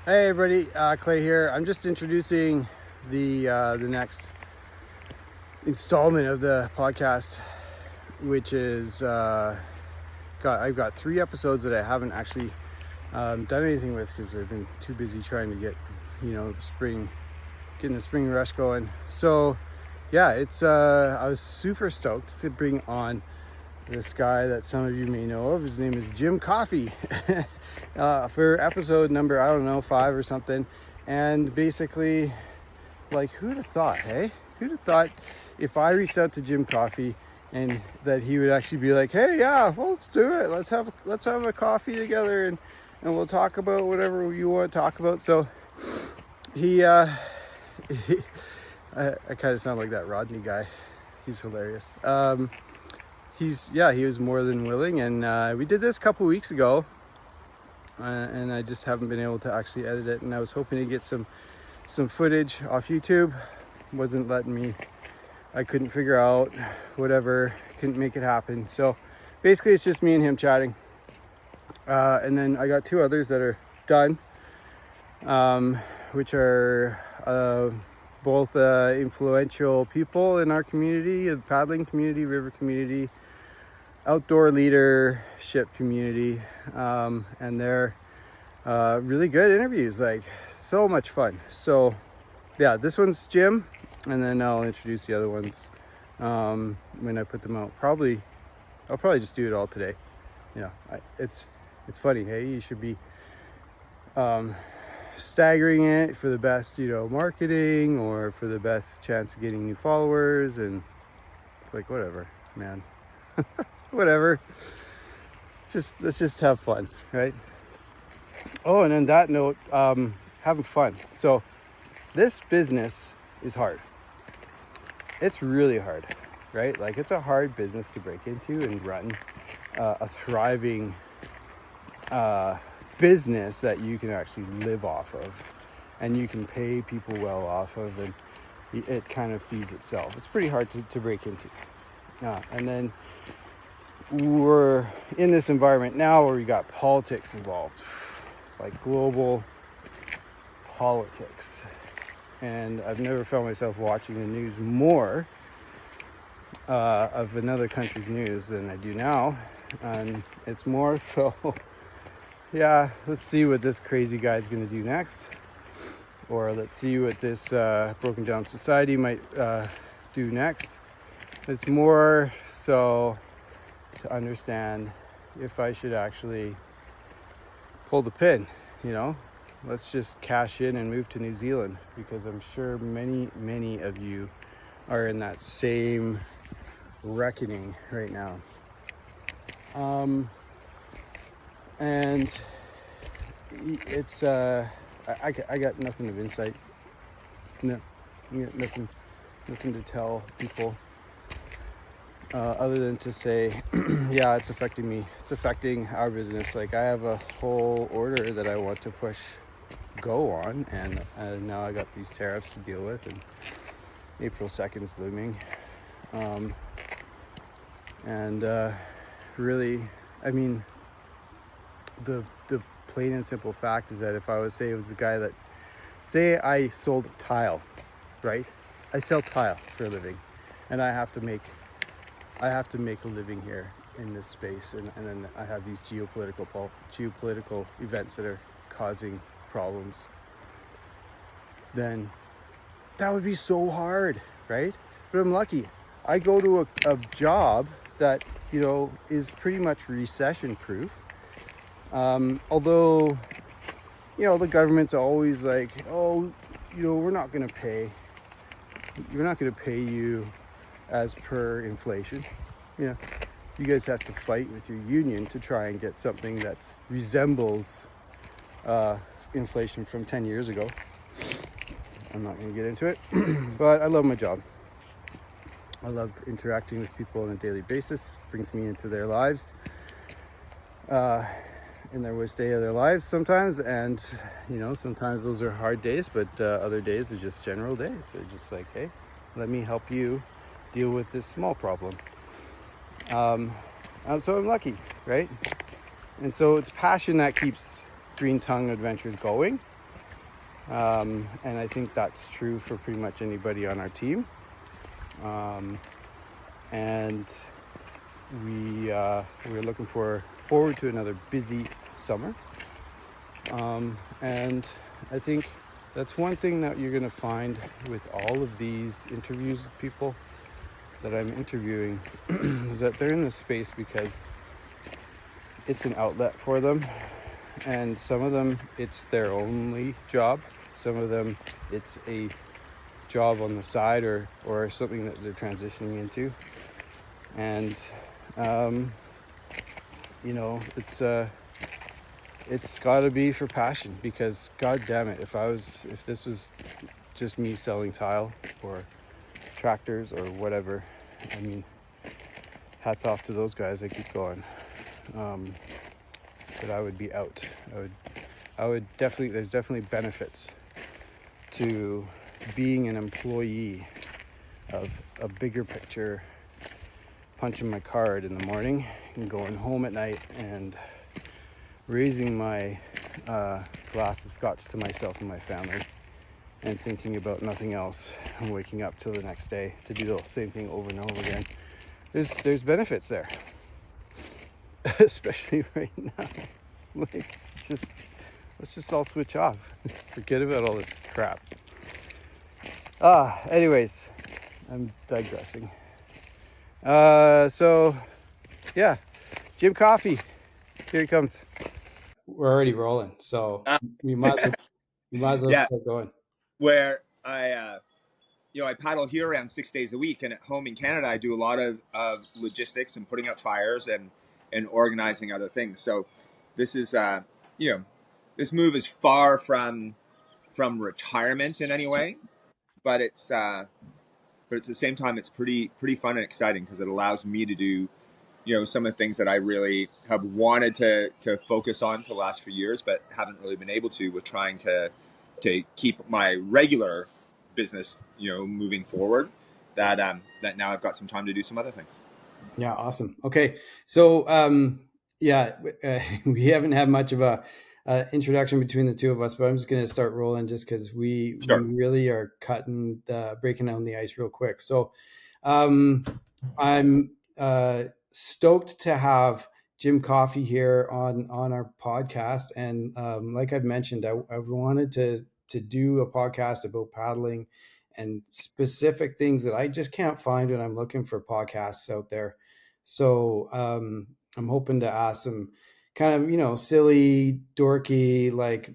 Hey everybody, Clay here. I'm just introducing the next installment of the podcast, which is I've got 3 episodes that I haven't actually done anything with because I've been too busy trying to get getting the spring rush going. So yeah, it's I was super stoked to bring on this guy that some of you may know of. His name is Jim Coffey. For episode number, I don't know, 5 or something. And basically, like, who'd have thought, hey? Who'd have thought if I reached out to Jim Coffey and that he would actually be like, hey, yeah, well, let's do it. Let's have a coffee together and we'll talk about whatever you want to talk about. So I kind of sound like that Rodney guy. He's hilarious. He was more than willing, and we did this a couple weeks ago, and I just haven't been able to actually edit it, and I was hoping to get some footage off YouTube. Wasn't letting me. I couldn't figure out whatever, couldn't make it happen. So basically it's just me and him chatting, and then I got 2 others that are done, which are both influential people in our community, the paddling community, river community, outdoor leadership community, and they're really good interviews, like so much fun. So yeah, this one's Jim, and then I'll introduce the other ones when I put them out. I'll probably just do it all today. It's funny, hey, you should be staggering it for the best marketing, or for the best chance of getting new followers, and it's like, whatever, man. Whatever. Let's just have fun, right? Oh, and on that note, having fun. So this business is hard. It's really hard, right? Like, it's a hard business to break into and run a thriving business that you can actually live off of, and you can pay people well off of, and it kind of feeds itself. It's pretty hard to break into. And then we're in this environment now where we got politics involved, like global politics, and I've never found myself watching the news more of another country's news than I do now. And it's more so, yeah, let's see what this crazy guy's gonna do next, or let's see what this broken down society might do next. It's more so to understand if I should actually pull the pin, let's just cash in and move to New Zealand, because I'm sure many of you are in that same reckoning right now. And it's I got nothing of insight, nothing to tell people, other than to say, yeah, it's affecting me. It's affecting our business. Like, I have a whole order that I want to push go on, and now I got these tariffs to deal with, and April 2nd is looming. Really, I mean, the plain and simple fact is that if I was say it was a guy that, say I sold tile, right? I sell tile for a living, and I have to make a living here in this space, and then I have these geopolitical events that are causing problems. Then that would be so hard, right? But I'm lucky. I go to a job that is pretty much recession proof. Although the government's always like, oh, we're not going to pay you as per inflation. You guys have to fight with your union to try and get something that resembles inflation from 10 years ago. I'm not going to get into it, but I love my job. I love interacting with people on a daily basis. It brings me into their lives, in their worst day of their lives sometimes, and sometimes those are hard days, but other days are just general days. They're just like, hey, let me help you deal with this small problem. So I'm lucky, right? And so it's passion that keeps Green Tongue Adventures going. And I think that's true for pretty much anybody on our team. And we're looking forward to another busy summer. And I think that's one thing that you're going to find with all of these interviews with people that I'm interviewing is that they're in this space because it's an outlet for them. And some of them, it's their only job. Some of them, it's a job on the side or something that they're transitioning into. And, it's got to be for passion, because god damn it, if this was just me selling tile or tractors or whatever, I mean, hats off to those guys, I keep going. But I would be out. I would definitely, there's definitely benefits to being an employee of a bigger picture, punching my card in the morning and going home at night and raising my glass of scotch to myself and my family and thinking about nothing else and waking up till the next day to do the same thing over and over again. There's benefits there. Especially right now. Like, let's just all switch off. Forget about all this crap. Anyways, I'm digressing. So yeah, Jim Coffey, here he comes. We're already rolling, so we might as well Yeah, start going. where I paddle here around 6 days a week, and at home in Canada, I do a lot of logistics and putting out fires and organizing other things. So this is, this move is far from retirement in any way, but at the same time, it's pretty fun and exciting because it allows me to do, some of the things that I really have wanted to focus on for the last few years, but haven't really been able to, with trying to keep my regular business, moving forward. That now I've got some time to do some other things. Yeah, awesome. Okay, so yeah, we haven't had much of a introduction between the two of us, but I'm just going to start rolling just because we Sure. really are breaking down the ice real quick. So um, I'm stoked to have Jim Coffey here on our podcast, and like I've mentioned, I wanted to do a podcast about paddling and specific things that I just can't find when I'm looking for podcasts out there. So I'm hoping to ask some kind of silly, dorky, like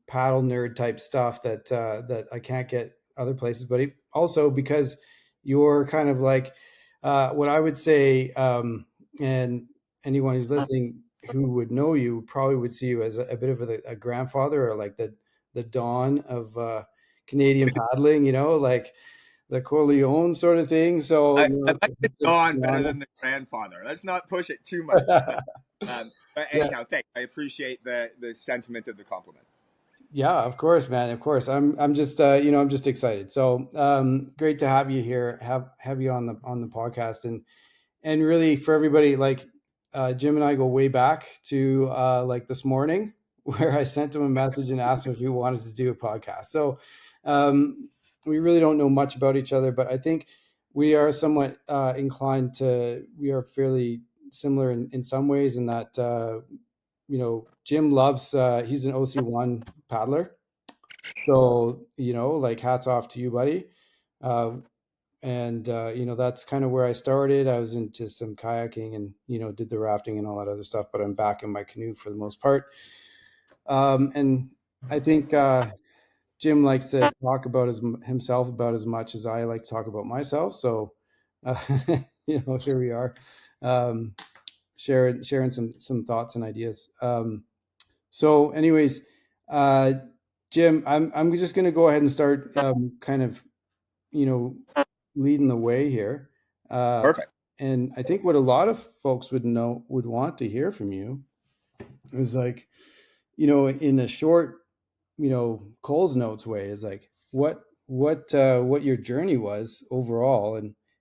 paddle nerd type stuff that I can't get other places. But also because you're kind of like what I would say, and anyone who's listening who would know you probably would see you as a bit of a grandfather, or like the dawn of Canadian paddling. Like the Corleone sort of thing. So I like the Don it's better an than the grandfather. Let's not push it too much. But yeah, anyhow, thanks. I appreciate the sentiment of the compliment. yeah, of course, man. Of course. I'm just I'm just excited. So great to have you here, have you on the podcast, and really for everybody, like Jim and I go way back to like this morning where I sent him a message and asked him if he wanted to do a podcast. So we really don't know much about each other, but I think we are somewhat inclined to, we are fairly similar in some ways, in that Jim loves he's an OC1 paddler. So like hats off to you, buddy. uh, and that's kind of where I started. I was into some kayaking and did the rafting and all that other stuff, but I'm back in my canoe for the most part. And I think Jim likes to talk about himself about as much as I like to talk about myself. So uh, here we are, um, sharing some thoughts and ideas. So anyways, uh, Jim, I'm just going to go ahead and start kind of you know leading the way here. Uh, Perfect. and I think what a lot of folks would want to hear from you is like, in a short, Cole's notes way, is like what your journey was overall,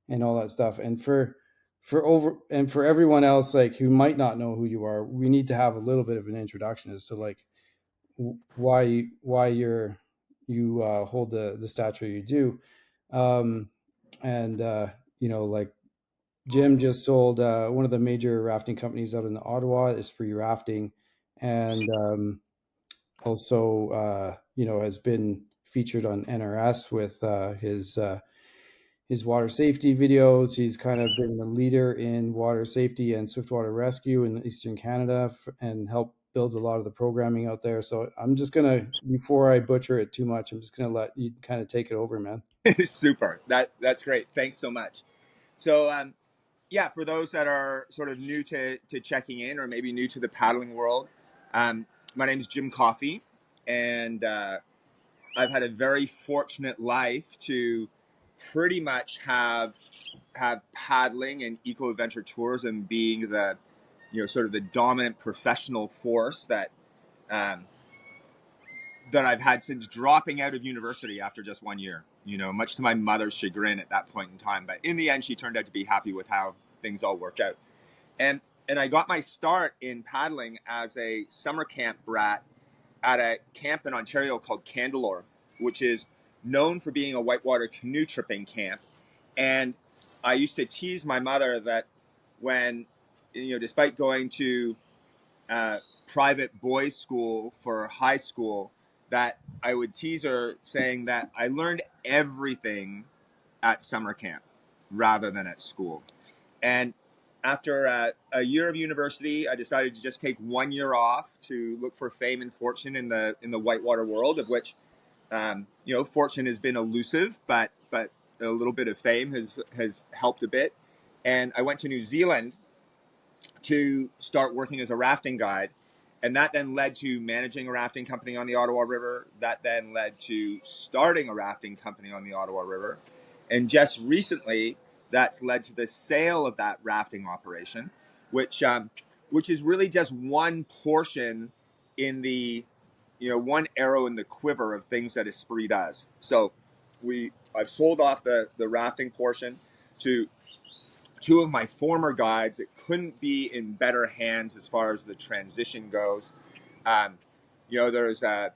and all that stuff. And for everyone else, like, who might not know who you are, we need to have a little bit of an introduction as to like why you're you hold the stature you do. Um, and like Jim just sold one of the major rafting companies out in Ottawa, Esprit Rafting, and also has been featured on NRS with his water safety videos. He's kind of been the leader in water safety and swiftwater rescue in Eastern Canada, and helped build a lot of the programming out there. So I'm just gonna, before I butcher it too much, I'm just gonna let you kind of take it over, man. Super. That's great. Thanks so much. So yeah, for those that are sort of new to checking in, or maybe new to the paddling world, my name is Jim Coffey, and I've had a very fortunate life to pretty much have paddling and eco adventure tourism being the sort of the dominant professional force um, that I've had since dropping out of university after just 1 year. Much to my mother's chagrin at that point in time, but in the end, she turned out to be happy with how things all worked out. And I got my start in paddling as a summer camp brat at a camp in Ontario called Candelore, which is known for being a whitewater canoe tripping camp. And I used to tease my mother that when, despite going to private boys' school for high school, that I would tease her saying that I learned everything at summer camp rather than at school. And after a year of university, I decided to just take 1 year off to look for fame and fortune in the whitewater world, of which fortune has been elusive, but a little bit of fame has helped a bit. And I went to New Zealand to start working as a rafting guide. And that then led to managing a rafting company on the Ottawa River. That then led to starting a rafting company on the Ottawa River. And just recently, that's led to the sale of that rafting operation, which is really just one portion in the, one arrow in the quiver of things that Esprit does. So I've sold off the rafting portion to two of my former guides that couldn't be in better hands as far as the transition goes. There's a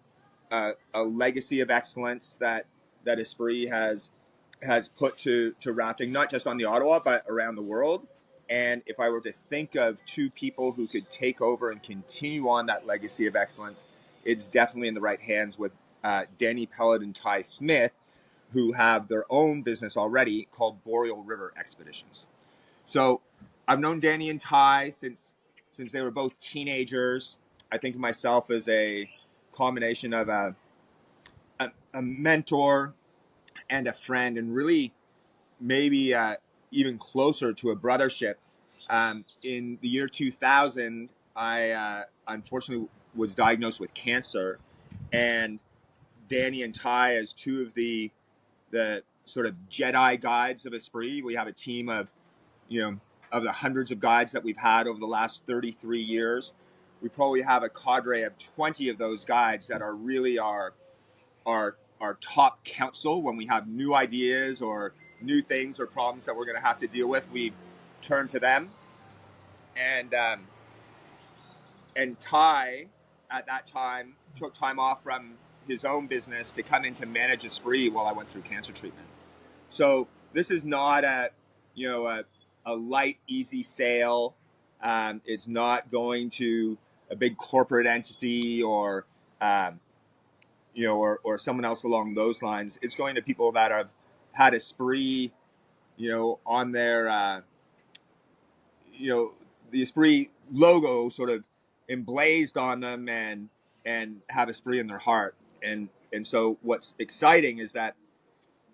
legacy of excellence that Esprit has put to rafting, not just on the Ottawa, but around the world. And if I were to think of two people who could take over and continue on that legacy of excellence, it's definitely in the right hands with Danny Pellet and Ty Smith, who have their own business already called Boreal River Expeditions. So I've known Danny and Ty since they were both teenagers. I think of myself as a combination of a mentor and a friend, and really maybe even closer to a brothership. In the year 2000, I unfortunately was diagnosed with cancer, and Danny and Ty, as two of the sort of Jedi guides of Esprit, we have a team of of the hundreds of guides that we've had over the last 33 years. We probably have a cadre of 20 of those guides that are really our top counsel when we have new ideas or new things or problems that we're going to have to deal with. We turn to them, and Ty at that time took time off from his own business to come in to manage Esprit while I went through cancer treatment. So this is not a light, easy sale. It's not going to a big corporate entity or or someone else along those lines. It's going to people that have had Esprit, on their the Esprit logo sort of emblazed on them, and have Esprit in their heart. And so what's exciting is that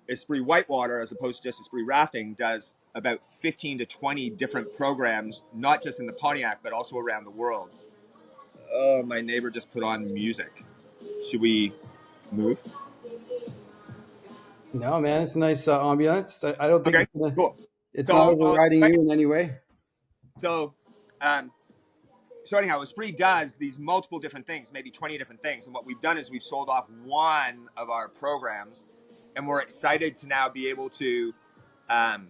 Esprit Whitewater, as opposed to just Esprit Rafting, does about 15 to 20 different programs, not just in the Pontiac, but also around the world. Oh, my neighbor just put on music. Should we move? No, man, it's a nice ambiance. I don't think Okay, cool. it's not So, overriding you in any way. so, um, so anyhow, Esprit does these multiple different things, maybe 20 different things. And what we've done is we've sold off one of our programs, and we're excited to now be able um,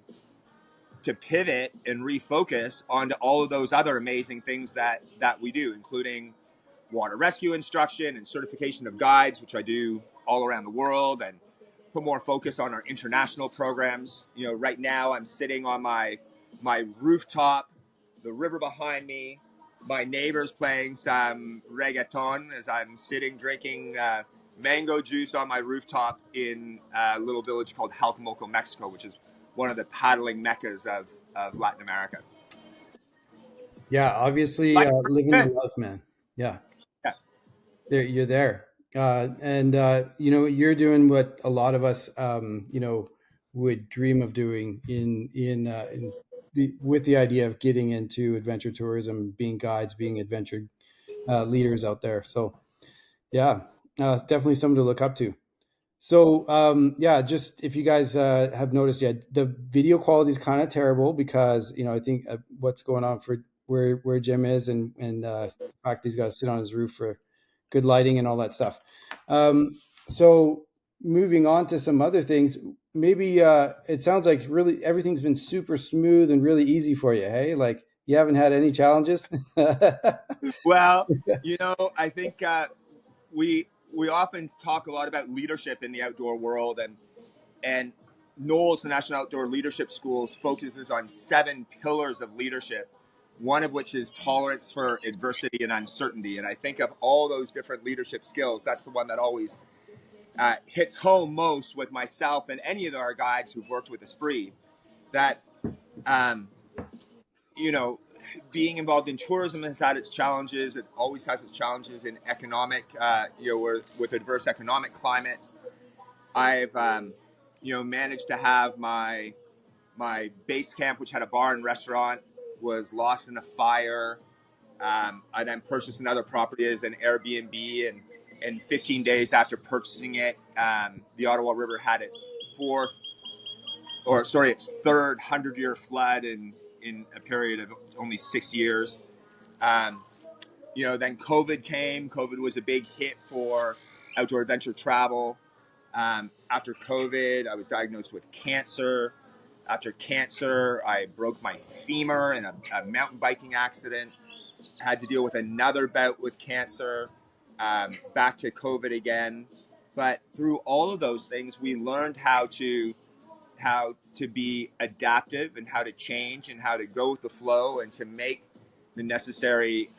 to pivot and refocus onto all of those other amazing things that we do, including water rescue instruction and certification of guides, which I do all around the world, and put more focus on our international programs. Right now I'm sitting on my rooftop, the river behind me, my neighbors playing some reggaeton as I'm sitting drinking mango juice on my rooftop in a little village called Jalcomulco, Mexico, which is one of the paddling meccas of Latin America. Yeah, obviously Like, living the life, man. Yeah, yeah. you're there, and you're doing what a lot of us, would dream of doing with the idea of getting into adventure tourism, being guides, being adventure leaders out there. So yeah, it's definitely something to look up to. So yeah, just if you guys have noticed, yeah, the video quality is kind of terrible because I think what's going on for where Jim is, and the fact he's got to sit on his roof for good lighting and all that stuff. So moving on to some other things, maybe it sounds like really everything's been super smooth and really easy for you. Hey, like you haven't had any challenges. Well, I think we often talk a lot about leadership in the outdoor world, and NOLS, the National Outdoor Leadership Schools, focuses on 7 pillars of leadership, one of which is tolerance for adversity and uncertainty. And I think of all those different leadership skills, that's the one that always hits home most with myself and any of our guides who've worked with Esprit. That um, you know, being involved in tourism has had its challenges. It always has its challenges in economic, with adverse economic climates. I've, managed to have my base camp, which had a bar and restaurant, was lost in a fire. I then purchased another property as an Airbnb, and 15 days after purchasing it, the Ottawa River had its its third 100-year flood in a period of only 6 years. Then COVID came. COVID was a big hit for outdoor adventure travel. After COVID, I was diagnosed with cancer. After cancer, I broke my femur in a mountain biking accident. Had to deal with another bout with cancer. Back to COVID again. But through all of those things, we learned how to be adaptive and how to change and how to go with the flow and to make the necessary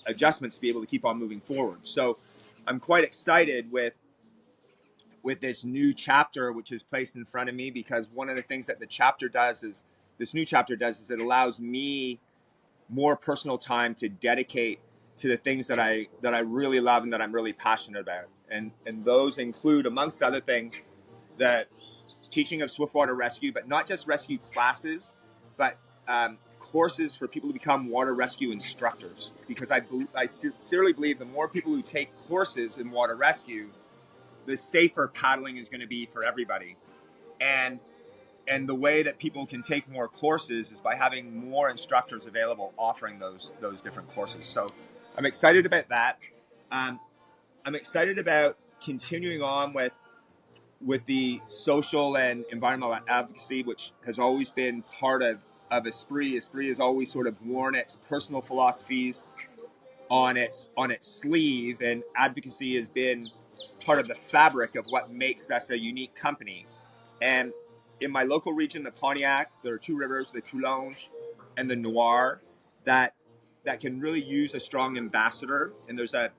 adjustments to be able to keep on moving forward. So I'm quite excited with this new chapter which is placed in front of me, because one of the things that this new chapter does is it allows me more personal time to dedicate to the things that I really love and that I'm really passionate about. And those include, amongst other things, that teaching of swiftwater rescue, but not just rescue classes, but courses for people to become water rescue instructors. Because I sincerely believe the more people who take courses in water rescue, the safer paddling is going to be for everybody. And the way that people can take more courses is by having more instructors available offering those different courses. So I'm excited about that. I'm excited about continuing on with the social and environmental advocacy, which has always been part of Esprit. Esprit has always sort of worn its personal philosophies on its sleeve, and advocacy has been part of the fabric of what makes us a unique company. And in my local region, the Pontiac, there are 2 rivers, the Coulonge and the Noir, that can really use a strong ambassador. And there's a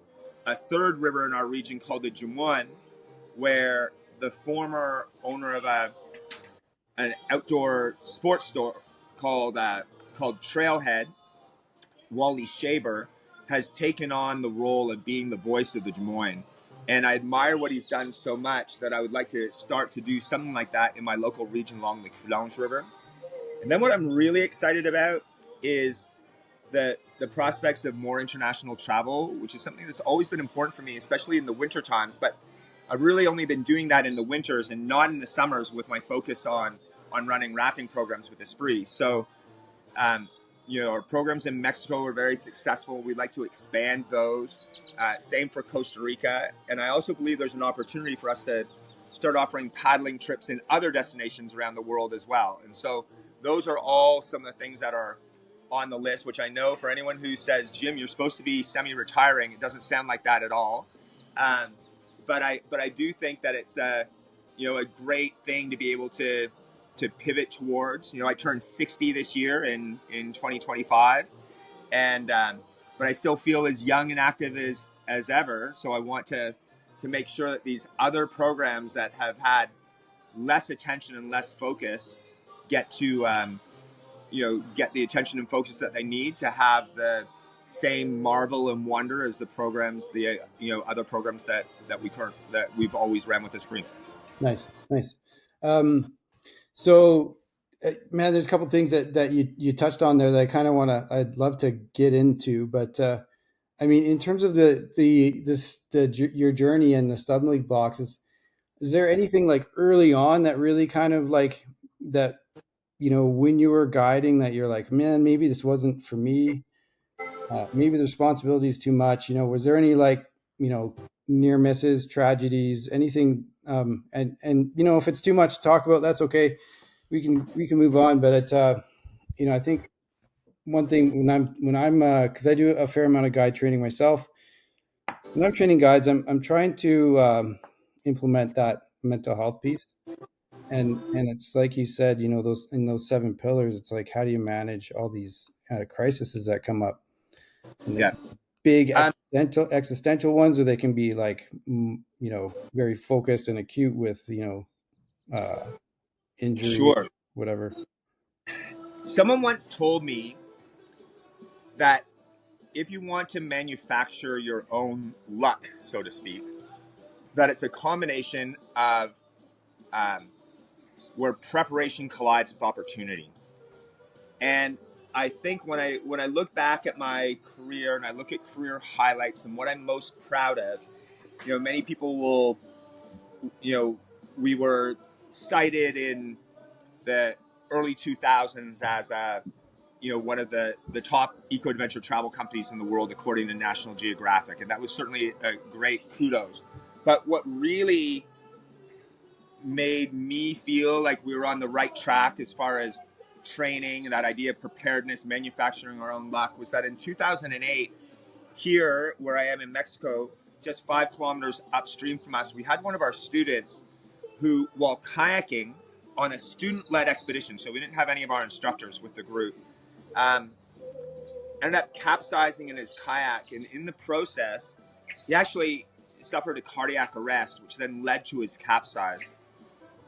third river in our region called the Jumoine, where the former owner of an outdoor sports store called Trailhead, Wally Shaber, has taken on the role of being the voice of the Des Moines. And I admire what he's done so much that I would like to start to do something like that in my local region along the Coulonge River. And then what I'm really excited about is the prospects of more international travel, which is something that's always been important for me, especially in the winter times. But I've really only been doing that in the winters and not in the summers, with my focus on running rafting programs with Esprit. So, our programs in Mexico are very successful. We'd like to expand those. Same for Costa Rica. And I also believe there's an opportunity for us to start offering paddling trips in other destinations around the world as well. And so those are all some of the things that are on the list, which I know for anyone who says, Jim, you're supposed to be semi-retiring, it doesn't sound like that at all. Um, but I do think that it's a great thing to be able to pivot towards. I turned 60 this year in 2025, and but I still feel as young and active as ever. So I want to make sure that these other programs that have had less attention and less focus get to get the attention and focus that they need to have the same marvel and wonder as the programs, the other programs that we've always ran with Esprit. Nice, nice. Um, so, man, there's a couple things that you touched on there that I kind of I'd love to get into, but I mean, in terms of your journey and the stumbling blocks, is there anything like early on that really kind of like that, when you were guiding that you're like, man, maybe this wasn't for me. Maybe the responsibility is too much. Was there any like, near misses, tragedies, anything? And if it's too much to talk about, that's okay. We can move on. But it's I think one thing when I'm because I do a fair amount of guide training myself. When I'm training guides, I'm trying to implement that mental health piece. And it's like you said, those 7 pillars. It's like, how do you manage all these crises that come up? And they Yeah. big existential ones, or they can be like very focused and acute with injury, Sure. whatever. Someone once told me that if you want to manufacture your own luck, so to speak, that it's a combination of um, where preparation collides with opportunity. And I think when I look back at my career and I look at career highlights and what I'm most proud of, many people will, we were cited in the early 2000s as one of the top eco adventure travel companies in the world according to National Geographic, and that was certainly a great kudos. But what really made me feel like we were on the right track as far as training and that idea of preparedness, manufacturing our own luck, was that in 2008, here where I am in Mexico, just 5 kilometers upstream from us, we had one of our students who, while kayaking on a student-led expedition, so we didn't have any of our instructors with the group, ended up capsizing in his kayak, and in the process, he actually suffered a cardiac arrest, which then led to his capsize.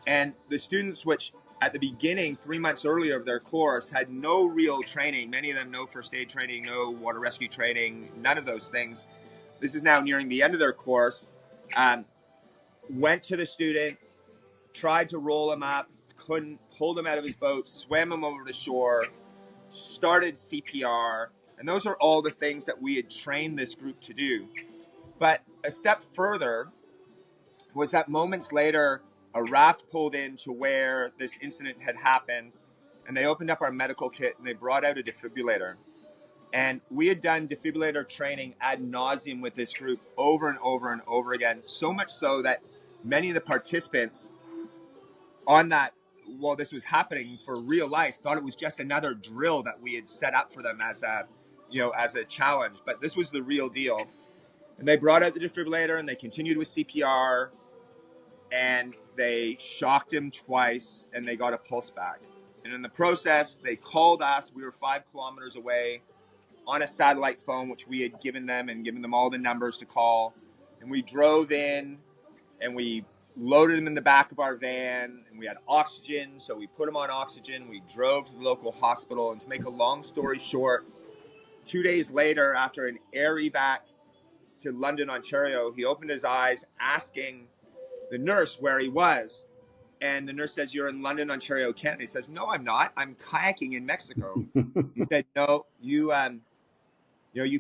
And the students, which at the beginning, 3 months earlier of their course, had no real training, many of them no first aid training, no water rescue training, none of those things. This is now nearing the end of their course. Went to the student, tried to roll him up, couldn't, pulled him out of his boat, swam him over to shore, started CPR. And those are all the things that we had trained this group to do. But a step further was that moments later, a raft pulled in to where this incident had happened, and they opened up our medical kit and they brought out a defibrillator. And we had done defibrillator training ad nauseum with this group over and over and over again, so much so that many of the participants on that, while this was happening for real life, thought it was just another drill that we had set up for them as a challenge. But this was the real deal. And they brought out the defibrillator and they continued with CPR, and they shocked him twice and they got a pulse back. And in the process, they called us. We were 5 kilometers away on a satellite phone, which we had given them and given them all the numbers to call. And we drove in and we loaded him in the back of our van, and we had oxygen. So we put him on oxygen. We drove to the local hospital. And to make a long story short, 2 days later, after an air evac to London, Ontario, he opened his eyes asking the nurse where he was. And the nurse says, "You're in London, Ontario, Canada." He says, "No, I'm not. I'm kayaking in Mexico." He said, "No, you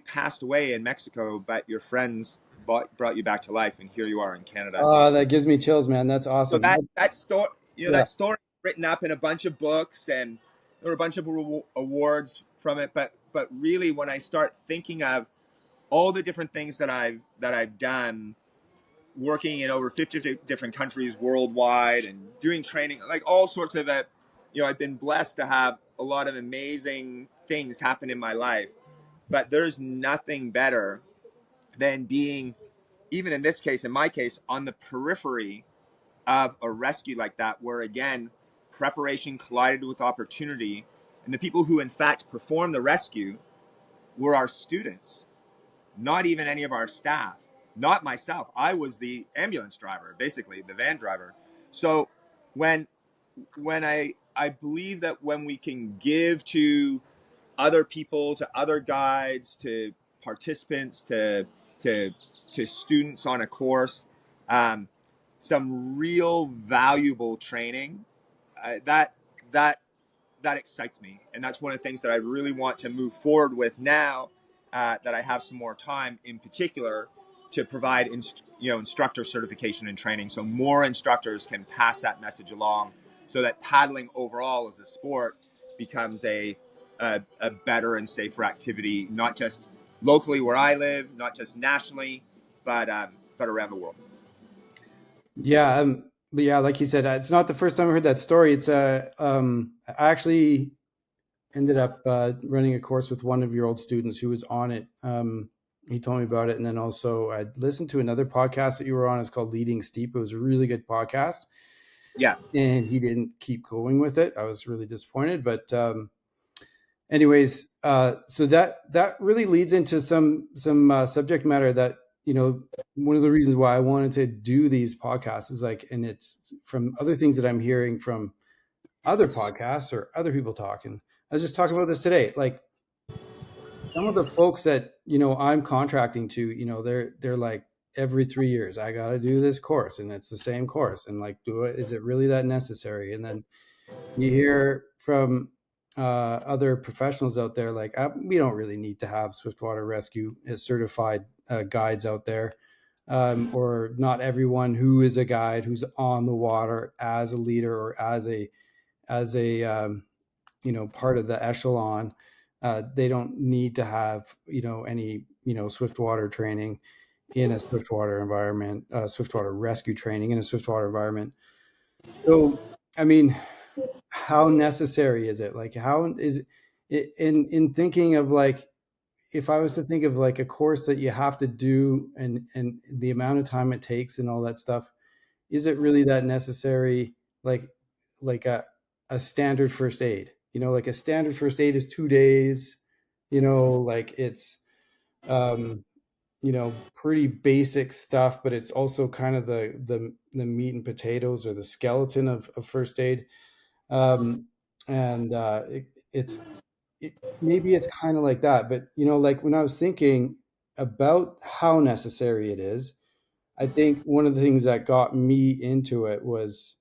passed away in Mexico, but your friends brought you back to life, and here you are in Canada." That gives me chills, man. That's So awesome. that story, Yeah. that story written up in a bunch of books, and there were a bunch of awards from it. But really, when I start thinking of all the different things that I've done, working in over 50 different countries worldwide and doing training, like all sorts of I've been blessed to have a lot of amazing things happen in my life, but there's nothing better than being, even in this case, in my case, on the periphery of a rescue like that, where again, preparation collided with opportunity. And the people who, in fact, performed the rescue were our students, not even any of our staff, not myself. I was the ambulance driver, basically, the van driver. So when I believe that when we can give to other people, to other guides, to participants, to to students on a course, um, some real valuable training, that that that excites me, and that's one of the things that I really want to move forward with now that I have some more time, in particular, to provide instructor certification and training, so more instructors can pass that message along, so that paddling overall as a sport becomes a better and safer activity, not just locally where I live, not just nationally, but around the world. Yeah, but yeah, like you said, it's not the first time I heard that story. It's I actually ended up running a course with one of your old students who was on it. He told me about it, and then also I listened to another podcast that you were on. It's called Leading Steep. It was a really good podcast, Yeah, and he didn't keep going with it. I was really disappointed, but anyways, so that really leads into some subject matter that, one of the reasons why I wanted to do these podcasts is like, and it's from other things that I'm hearing from other podcasts or other people talking. I was just talking about this today. Like some of the folks that, I'm contracting to, they're like every 3 years, I got to do this course and it's the same course. And like, is it really that necessary? And then you hear from other professionals out there, like, we don't really need to have Swiftwater Rescue as certified guides out there. Or not everyone who is a guide who's on the water as a leader or as a part of the echelon, they don't need to have any Swiftwater training in a Swiftwater environment, Swiftwater rescue training in a Swiftwater environment. So I mean, how necessary is it? Like, how is it in thinking of, like, if I was to think of like a course that you have to do, and the amount of time it takes and all that stuff, is it really that necessary? Like a standard first aid, like a standard first aid is 2 days, like it's um pretty basic stuff, but it's also kind of the meat and potatoes or the skeleton of first aid. um and maybe it's kind of like that, but like when I was thinking about how necessary it is, I think one of the things that got me into it was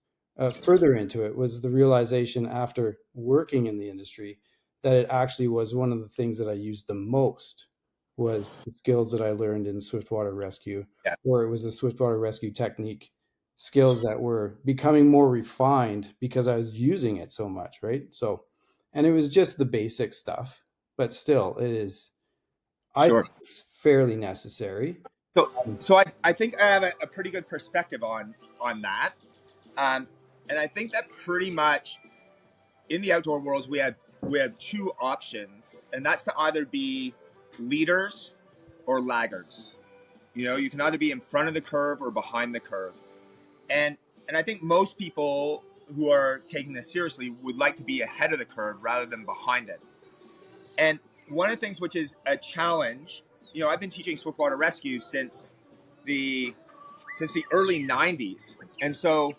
further into it was the realization after working in the industry that it actually was one of the things that I used the most was the skills that I learned in Swiftwater Rescue, yeah, or it was the Swiftwater Rescue technique skills that were becoming more refined because I was using it so much, right? So, and it was just the basic stuff, but still, I think sure. it's fairly necessary. So, so I think I have a pretty good perspective on that, um, and I think that pretty much in the outdoor worlds we have two options, and that's to either be leaders or laggards. You can either be in front of the curve or behind the curve, and and I think most people who are taking this seriously would like to be ahead of the curve rather than behind it. And one of the things which is a challenge, I've been teaching swiftwater rescue the since the early 90s. And so,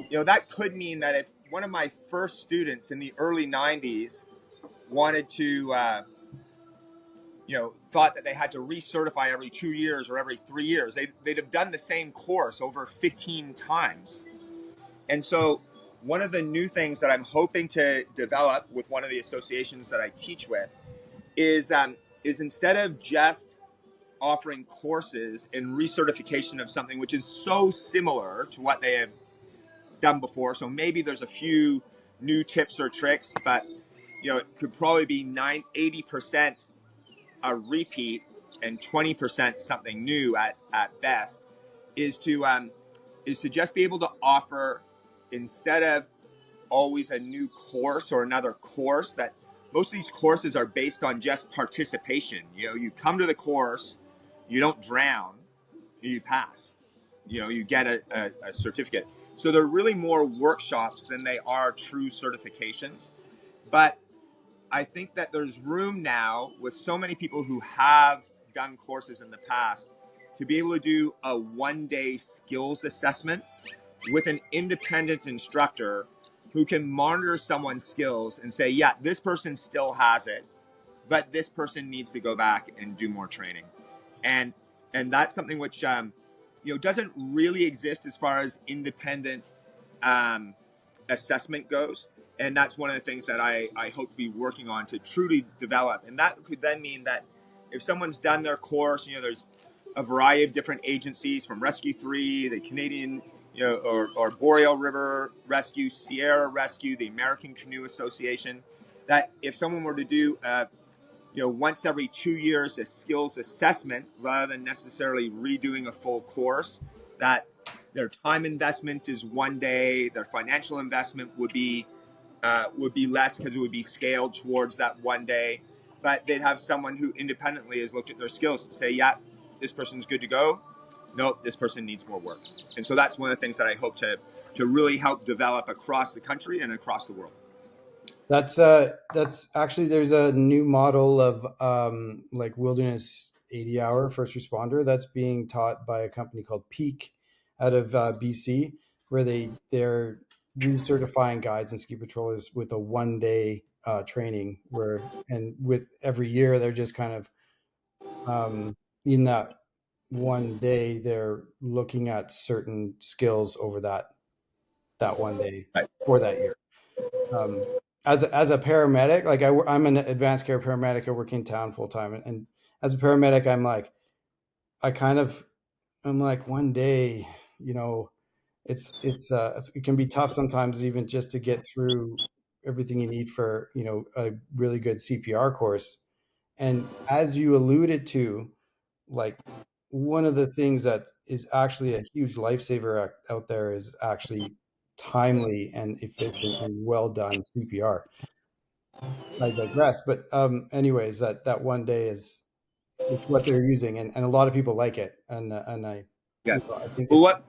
that could mean that if one of my first students in the early 90s wanted to, thought that they had to recertify every 2 years or every 3 years, they'd have done the same course over 15 times. And so, one of the new things that I'm hoping to develop with one of the associations that I teach with is instead of just offering courses in recertification of something which is so similar to what they have done before. So maybe there's a few new tips or tricks, but it could probably be 80% a repeat and 20% something new at best. Is to just be able to offer, instead of always a new course or another course. That most of these courses are based on just participation. You come to the course, you don't drown, you pass. You get a certificate. So they're really more workshops than they are true certifications. But I think that there's room now with so many people who have done courses in the past to be able to do a 1 day skills assessment with an independent instructor who can monitor someone's skills and say, yeah, this person still has it, but this person needs to go back and do more training. And and that's something which doesn't really exist as far as independent um, assessment goes. And that's one of the things that I hope to be working on to truly develop. And that could then mean that if someone's done their course, there's a variety of different agencies from Rescue 3, the Canadian, or Boreal River Rescue, Sierra Rescue, the American Canoe Association, that if someone were to do, once every 2 years, a skills assessment rather than necessarily redoing a full course, that their time investment is 1 day, their financial investment would be less because it would be scaled towards that 1 day. But they'd have someone who independently has looked at their skills and say, yeah, this person's good to go. Nope, this person needs more work. And so that's one of the things that I hope to really help develop across the country and across the world. That's actually, there's a new model of like wilderness 80-hour first responder that's being taught by a company called Peak out of BC, where they're recertifying guides and ski patrollers with a 1 day training, and with every year they're just kind of in that 1 day they're looking at certain skills over that 1 day Right. for that year. um, as a paramedic, like I'm an advanced care paramedic. I work in town full time, and as a paramedic, I'm like 1 day, you know, it can be tough sometimes, even just to get through everything you need for, a really good CPR course. And as you alluded to, like, one of the things that is actually a huge lifesaver out there is actually timely and efficient and well done CPR. I digress, but anyways, that 1 day is what they're using, and a lot of people like it, and Yeah. I think Well, it's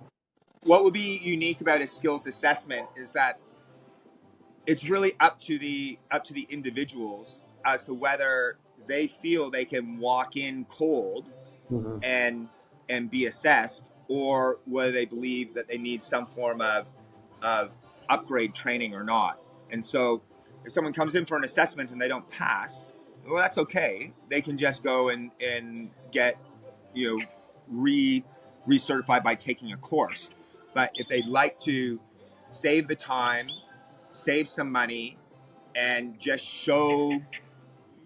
what would be unique about a skills assessment is that it's really up to the individuals as to whether they feel they can walk in cold mhm, and be assessed, or whether they believe that they need some form of upgrade training or not. And so, if someone comes in for an assessment and they don't pass, well, that's okay. They can just go and get you know recertified by taking a course. But if they'd like to save the time, save some money, and just show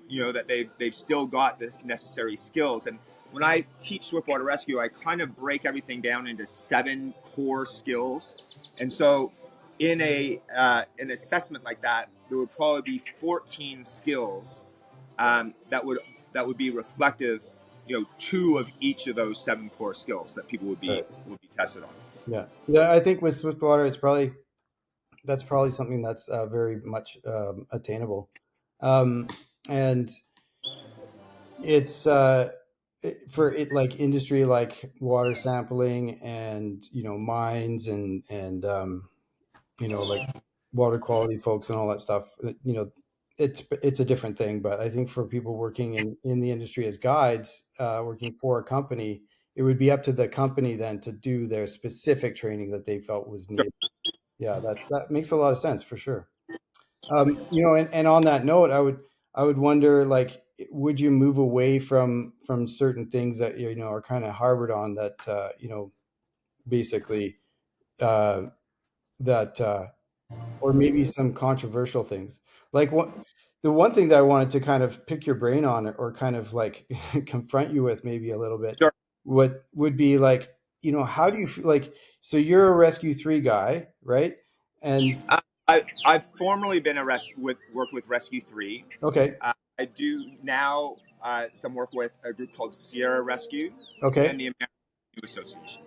that they've still got this necessary skills. And when I teach swiftwater rescue, I kind of break everything down into 7 core skills. And so in an assessment like that, there would probably be 14 skills that would be reflective, 2 of each of those 7 core skills that people would be right. tested on. Yeah, I think with Swiftwater, that's probably something that's very much attainable, and it's for it, like industry like water sampling and mines and like water quality folks and all that stuff. It's a different thing. But I think for people working in the industry as guides, working for a company, it would be up to the company then to do their specific training that they felt was Sure. needed. Yeah, that makes a lot of sense for sure. And on that note, I would wonder, like, would you move away from certain things that are kind of harbored on that, basically, uh, that or maybe some controversial things, like what the one thing that I wanted to kind of pick your brain on, or kind of like confront you with maybe a little bit, Sure. what would be like, how do you feel, like, so you're a Rescue 3 guy, right? And I've formerly been worked with Rescue 3. okay, I do now some work with a group called Sierra Rescue and okay. the American Canoe Association.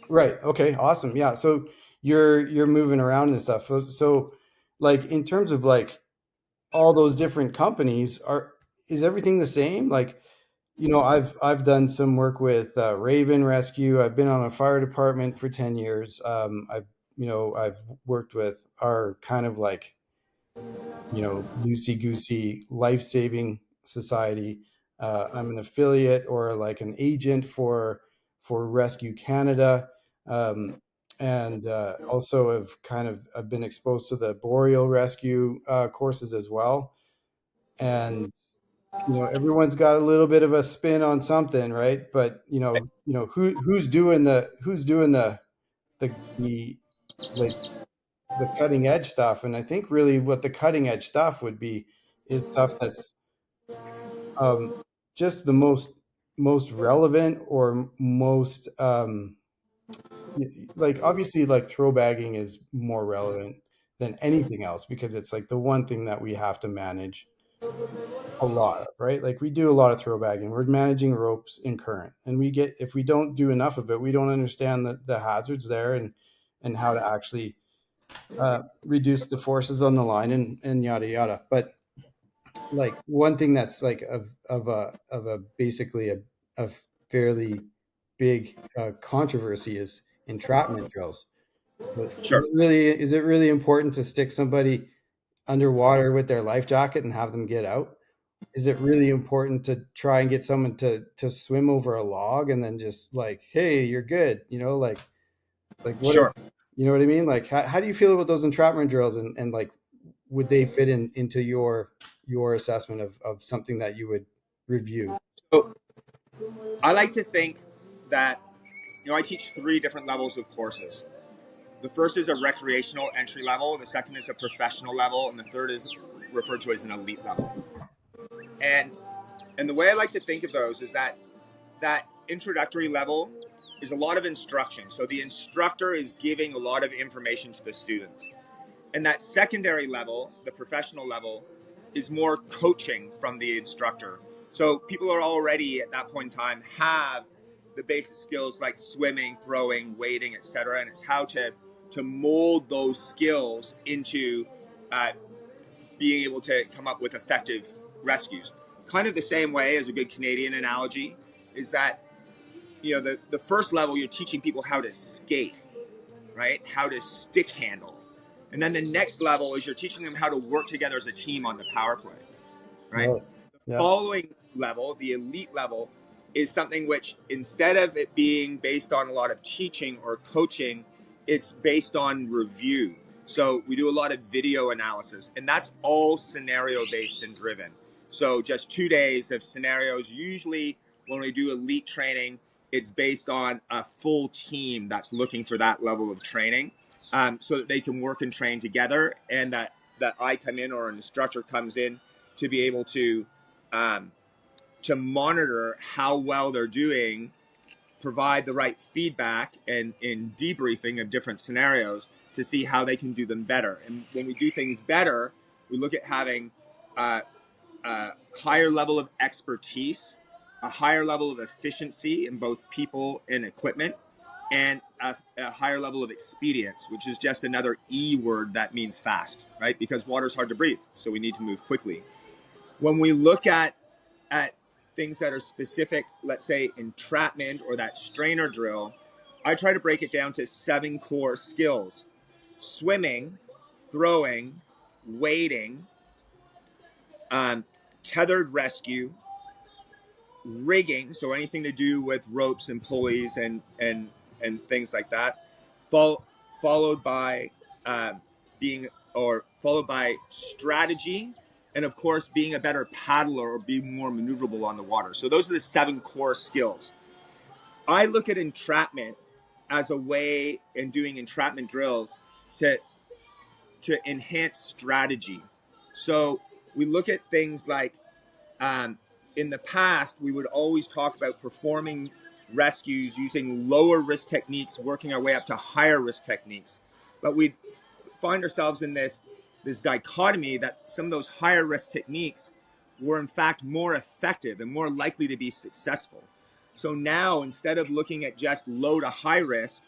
Right. Okay. Awesome. Yeah. So you're moving around and stuff. So like in terms of like all those different companies, are is everything the same? Like, I've done some work with Raven Rescue. I've been on a fire department for 10 years. I've worked with our kind of like, loosey goosey life saving society. I'm an affiliate or like an agent for Rescue Canada, and also have kind of I've been exposed to the boreal rescue courses as well. And everyone's got a little bit of a spin on something, right? But who's doing the like the cutting edge stuff. And I think really what the cutting edge stuff would be is stuff that's um, just the most relevant or most like obviously like throw bagging is more relevant than anything else because it's like the one thing that we have to manage a lot of, right? Like we do a lot of throw bagging. We're managing ropes in current, and if we don't do enough of it, we don't understand the hazards there and how to actually reduce the forces on the line and yada yada. But like one thing that's like of a basically a fairly big controversy is entrapment drills. But Sure. is it really important to stick somebody underwater with their life jacket and have them get out? Is it really important to try and get someone to swim over a log and then just like, hey, you're good, like what if, Sure. you know what I mean? Like how do you feel about those entrapment drills, and like would they fit into your assessment of something that you would review? So I like to think that, I teach three different levels of courses. The first is a recreational entry level, the second is a professional level, and the third is referred to as an elite level. And the way I like to think of those is that introductory level is a lot of instruction. So the instructor is giving a lot of information to the students. And that secondary level, the professional level, is more coaching from the instructor. So people are already at that point in time have the basic skills like swimming, throwing, wading, etc. And it's how to mold those skills into uh, being able to come up with effective rescues. Kind of the same way as a good Canadian analogy is that the first level you're teaching people how to skate, right? How to stick handle. And then the next level is you're teaching them how to work together as a team on the power play, right? Right. The Yeah. following level, the elite level, is something which instead of it being based on a lot of teaching or coaching, it's based on review. So we do a lot of video analysis, and that's all scenario based and driven. So just 2 days of scenarios. Usually, when we do elite training, it's based on a full team that's looking for that level of training, so that they can work and train together, and that I come in or an instructor comes in to be able um, to monitor how well they're doing, provide the right feedback, and in debriefing of different scenarios to see how they can do them better. And when we do things better, we look at having uh, a higher level of expertise, a higher level of efficiency in both people and equipment, and a higher level of expedience, which is just another E word that means fast, right? Because water's hard to breathe, so we need to move quickly. When we look at things that are specific, let's say entrapment or that strainer drill, I try to break it down to 7 core skills: swimming, throwing, wading, um, tethered rescue, rigging, so anything to do with ropes and pulleys and things like that, followed by being or followed by strategy, and of course being a better paddler or being more maneuverable on the water. So those are the 7 core skills. I look at entrapment as a way in doing entrapment drills to enhance strategy. So we look at things like, um, in the past, we would always talk about performing rescues using lower risk techniques, working our way up to higher risk techniques. But we find ourselves in this dichotomy that some of those higher risk techniques were in fact more effective and more likely to be successful. So now, instead of looking at just low to high risk,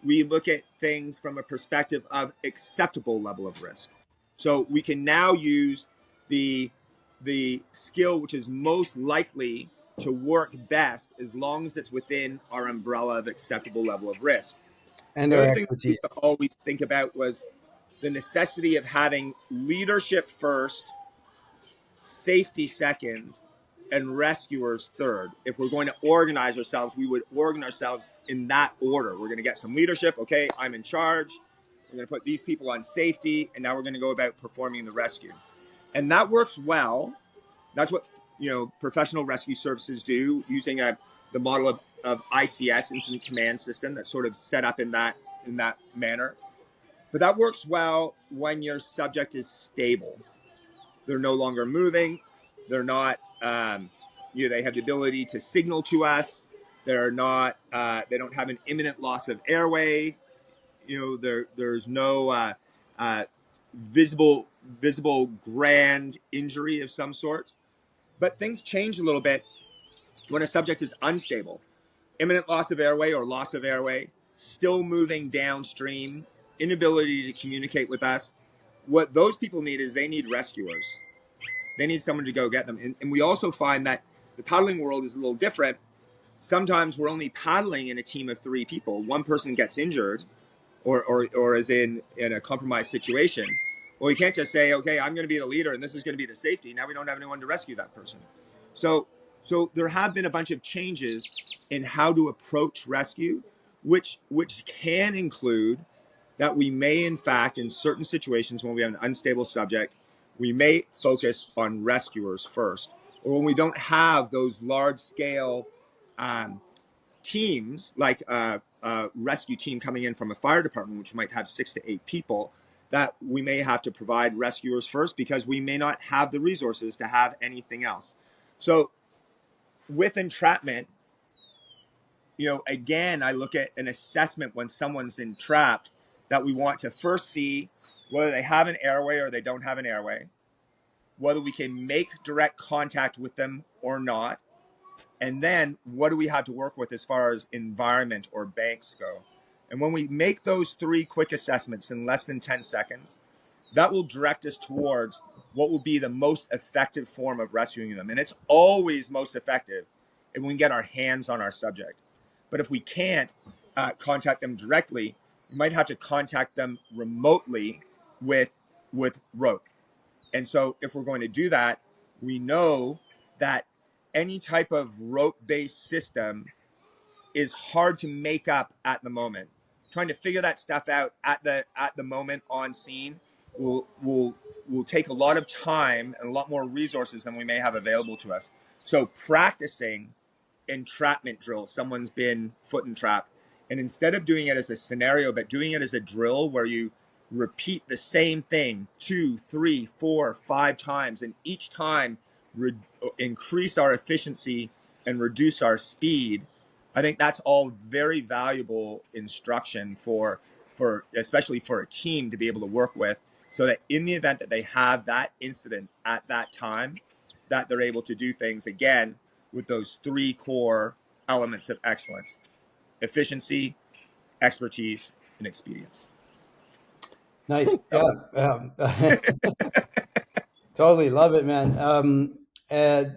we look at things from a perspective of acceptable level of risk. So we can now use the skill which is most likely to work best as long as it's within our umbrella of acceptable level of risk. And The our other thing that we expertise. used to always think about was the necessity of having leadership first, safety second, and rescuers third. If we're going to organize ourselves, we would organize ourselves in that order. We're going to get some leadership. Okay, I'm in charge. We're going to put these people on safety, and now we're going to go about performing the rescue. And that works well. That's what professional rescue services do, using the model of ICS, Incident Command System, that's sort of set up in that manner. But that works well when your subject is stable. They're no longer moving. They're not. They have the ability to signal to us. They're not. They don't have an imminent loss of airway. There's no visible grand injury of some sort. But things change a little bit when a subject is unstable. Imminent loss of airway or loss of airway, still moving downstream, inability to communicate with us. What those people need is they need rescuers. They need someone to go get them. And we also find that the paddling world is a little different. Sometimes we're only paddling in a team of 3 people. One person gets injured or is in a compromised situation. Well, you can't just say, okay, I'm going to be the leader and this is going to be the safety. Now we don't have anyone to rescue that person. So there have been a bunch of changes in how to approach rescue, which can include that we may, in fact, in certain situations when we have an unstable subject, we may focus on rescuers first. Or when we don't have those large scale teams, like a rescue team coming in from a fire department, which might have 6 to 8 people, that we may have to provide rescuers first because we may not have the resources to have anything else. So with entrapment, again, I look at an assessment when someone's entrapped, that we want to first see whether they have an airway or they don't have an airway, whether we can make direct contact with them or not, and then what do we have to work with as far as environment or banks go. And when we make those 3 quick assessments in less than 10 seconds, that will direct us towards what will be the most effective form of rescuing them. And it's always most effective if we can get our hands on our subject. But if we can't contact them directly, we might have to contact them remotely with rope. And so if we're going to do that, we know that any type of rope-based system is hard to make up at the moment. Trying to figure that stuff out at the moment on scene will take a lot of time and a lot more resources than we may have available to us. So practicing entrapment drills, someone's been foot entrapped, and instead of doing it as a scenario, but doing it as a drill where you repeat the same thing 2, 3, 4, 5 times, and each time increase our efficiency and reduce our speed. I think that's all very valuable instruction for especially for a team to be able to work with, so that in the event that they have that incident at that time, that they're able to do things again with those 3 core elements of excellence: efficiency, expertise, and expedience. Nice. Yeah. Totally love it, man. And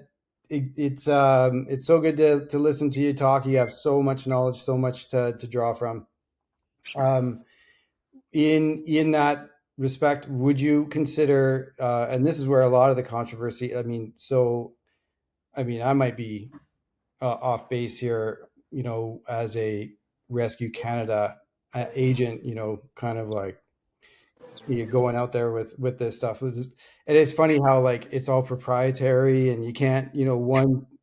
it's so good to listen to you talk. You have so much knowledge, so much to draw from. In that respect, would you consider, and this is where a lot of the controversy, I might be off base here, as a Rescue Canada agent, kind of like you going out there with this stuff. And it's funny how like it's all proprietary, and you can't,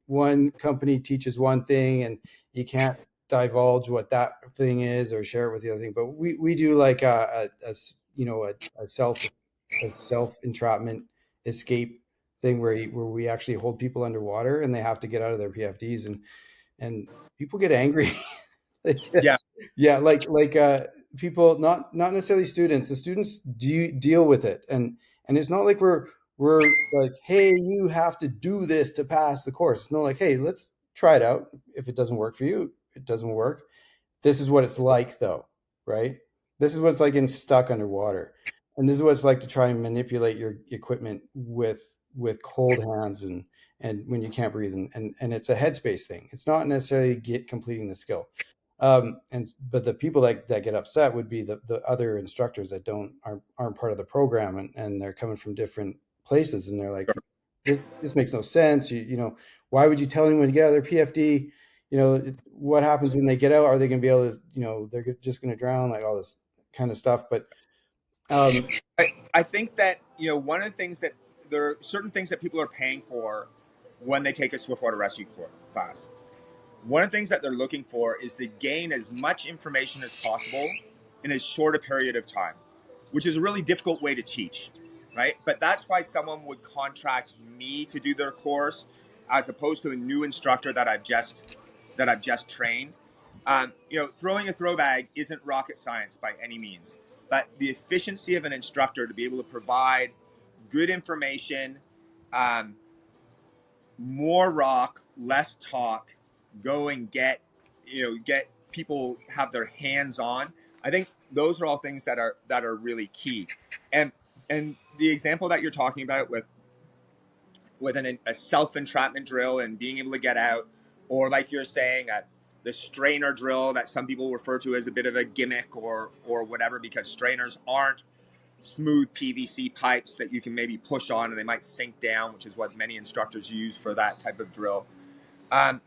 one company teaches one thing, and you can't divulge what that thing is or share it with the other thing. But we do like a self entrapment escape thing where we actually hold people underwater and they have to get out of their PFDs, and people get angry. Yeah. Yeah, like people, not necessarily students. The students deal with it, and it's not like we're like, hey, you have to do this to pass the course. It's not like, hey, let's try it out. If it doesn't work for you, it doesn't work. This is what it's like, though. right? This is what it's like getting stuck underwater, and this is what it's like to try and manipulate your equipment with cold hands and when you can't breathe, and it's a headspace thing. It's not necessarily get completing the skill. And but the people that get upset would be the other instructors that aren't part of the program, and they're coming from different places, and they're like, this makes no sense. Why would you tell anyone to get out of their PFD? What happens when they get out? Are they going to be able to, they're just going to drown, like all this kind of stuff. But I think that one of the things that there are certain things that people are paying for when they take a swiftwater rescue class. One of the things that they're looking for is to gain as much information as possible in as short a period of time, which is a really difficult way to teach, right? But that's why someone would contract me to do their course as opposed to a new instructor that I've just trained. Throwing a throw bag isn't rocket science by any means, but the efficiency of an instructor to be able to provide good information, um, more rock, less talk, go and get people have their hands on. I think those are all things that are really key. And and the example that you're talking about with a self entrapment drill and being able to get out, or like you're saying, the strainer drill that some people refer to as a bit of a gimmick or whatever, because strainers aren't smooth PVC pipes that you can maybe push on and they might sink down, which is what many instructors use for that type of drill. Um,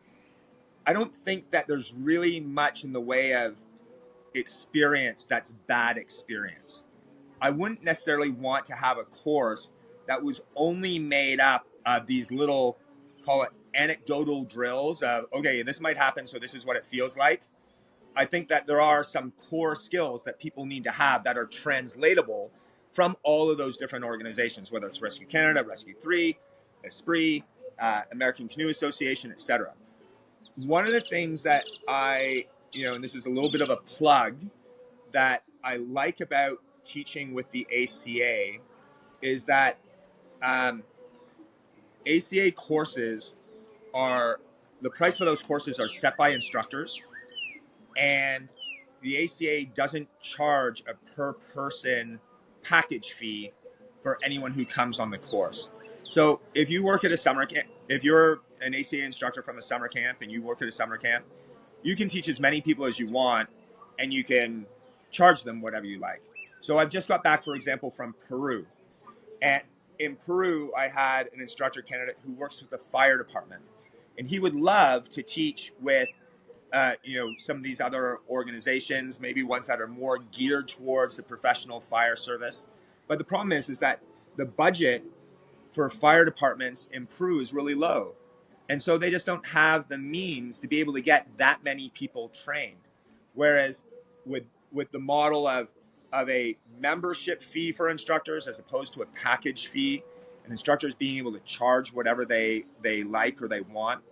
I don't think that there's really much in the way of experience that's bad experience. I wouldn't necessarily want to have a course that was only made up of these little, call it anecdotal drills of, okay, this might happen, so this is what it feels like. I think that there are some core skills that people need to have that are translatable from all of those different organizations, whether it's Rescue Canada, Rescue 3, Esprit, American Canoe Association, etc. One of the things that and this is a little bit of a plug, that I like about teaching with the ACA is that um, ACA courses are, the price for those courses are set by instructors, and the ACA doesn't charge a per person package fee for anyone who comes on the course. So if you work at a summer camp, if you're an ACA instructor from a summer camp and you work at a summer camp, you can teach as many people as you want and you can charge them whatever you like. So I've just got back, for example, from Peru. And in Peru, I had an instructor candidate who works with the fire department. And he would love to teach with some of these other organizations, maybe ones that are more geared towards the professional fire service. But the problem is that the budget for fire departments in Peru is really low. And so they just don't have the means to be able to get that many people trained. Whereas with the model of a membership fee for instructors as opposed to a package fee, and instructors being able to charge whatever they like or they want,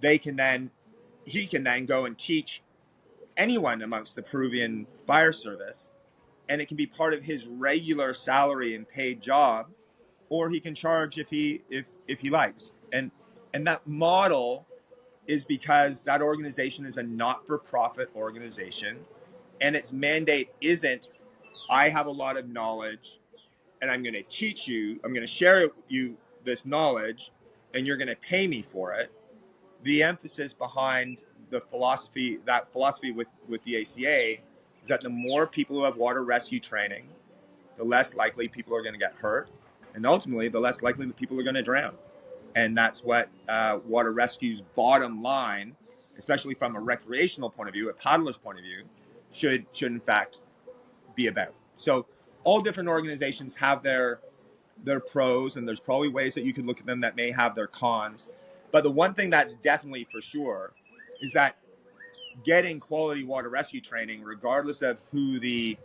they can then he can then go and teach anyone amongst the Peruvian fire service, and it can be part of his regular salary and paid job, or he can charge if he likes. And that model is because that organization is a not-for-profit organization, and its mandate isn't, I have a lot of knowledge and I'm going to teach you, I'm going to share you this knowledge and you're going to pay me for it. The emphasis behind that philosophy with the ACA is that the more people who have water rescue training, the less likely people are going to get hurt, and ultimately the less likely that people are going to drown. And that's what water rescue's bottom line, especially from a recreational point of view, a paddler's point of view, should in fact be about. So all different organizations have their pros, and there's probably ways that you can look at them that may have their cons. But the one thing that's definitely for sure is that getting quality water rescue training, regardless of who the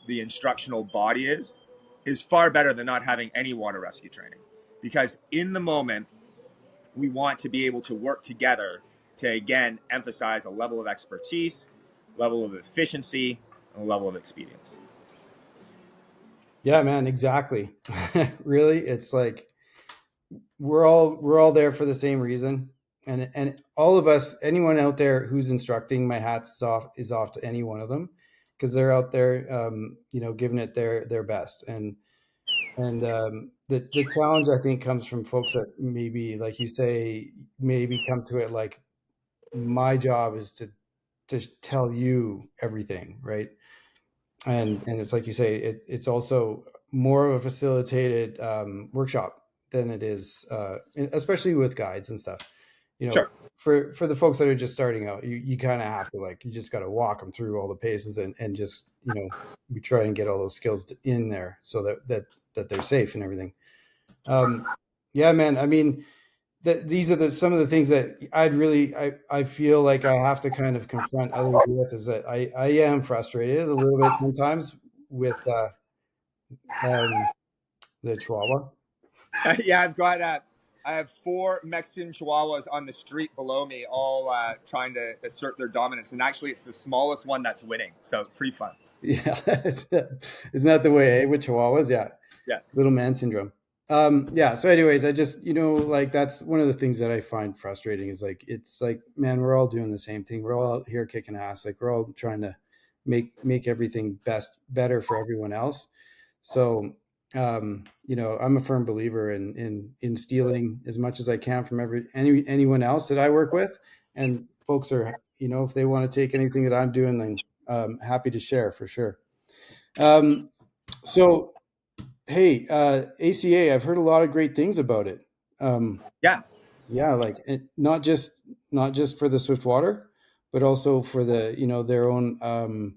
instructional body is far better than not having any water rescue training. Because in the moment, we want to be able to work together to, again, emphasize a level of expertise, level of efficiency, and a level of expedience. yeah, man, exactly. Really, it's like we're all there for the same reason, and all of us, anyone out there who's instructing, my hats is off to any one of them. because they're out there, giving it their best. And the challenge, I think, comes from folks that maybe, like you say, maybe come to it like, my job is to tell you everything, right? And it's like you say, it's also more of a facilitated workshop than it is, especially with guides and stuff. Sure. For the folks that are just starting out, you kind of have to, like, you just got to walk them through all the paces, and just, we try and get all those skills in there so that they're safe and everything. Yeah, man. I mean, these are some of the things that I feel like I have to kind of confront others with, is that I am frustrated a little bit sometimes with um, the Chihuahua. Yeah, I have 4 Mexican Chihuahuas on the street below me, all trying to assert their dominance. And actually, it's the smallest one that's winning. So pretty fun. Yeah, isn't that the way, with Chihuahuas? Yeah, Yeah. little man syndrome. Yeah. So, anyways, I just, like, that's one of the things that I find frustrating, is like, it's like, man, we're all doing the same thing. We're all out here kicking ass. Like, we're all trying to make everything better for everyone else. So, I'm a firm believer in stealing as much as I can from anyone else that I work with. And folks are, if they want to take anything that I'm doing, then happy to share, for sure. So, hey, ACA, I've heard a lot of great things about it. Yeah. Yeah, like, not just for the Swiftwater, but also for their own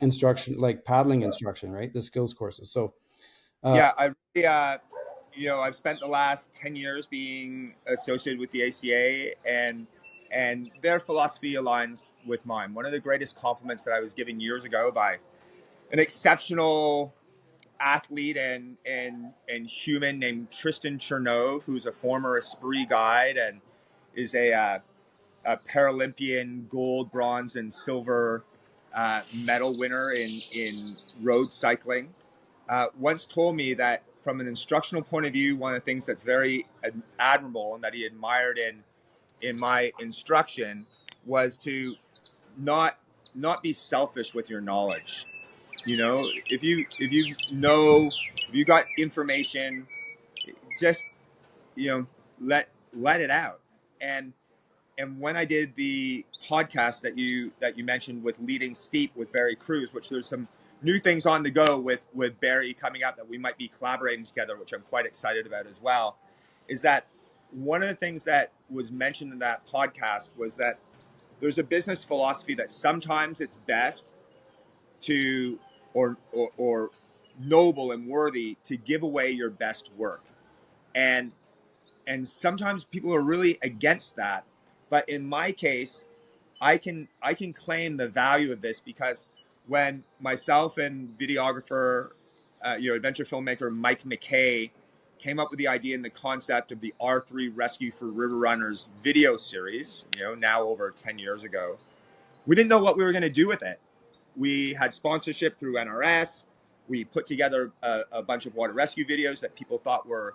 instruction, like paddling instruction, right? The skills courses. So, Yeah. I really, I've spent the last 10 years being associated with the ACA, and their philosophy aligns with mine. One of the greatest compliments that I was given years ago by an exceptional athlete and human named Tristan Chernov, who's a former Esprit guide and is a Paralympian gold, bronze, and silver medal winner in road cycling, once told me that from an instructional point of view, one of the things that's very admirable and that he admired in my instruction was to not not be selfish with your knowledge. If you got information, just you know let it out. And when I did the podcast that you mentioned with Leading Steep with Barry Cruz, which there's some new things on the go with Barry coming up that we might be collaborating together, which I'm quite excited about as well, is that one of the things that was mentioned in that podcast was that there's a business philosophy that sometimes it's best to or noble and worthy to give away your best work. And and sometimes people are really against that, but in my case, I can claim the value of this, because when myself and videographer, adventure filmmaker Mike McKay came up with the idea and the concept of the R3 Rescue for River Runners video series, now over 10 years ago, we didn't know what we were going to do with it. We had sponsorship through NRS. We put together a bunch of water rescue videos that people thought were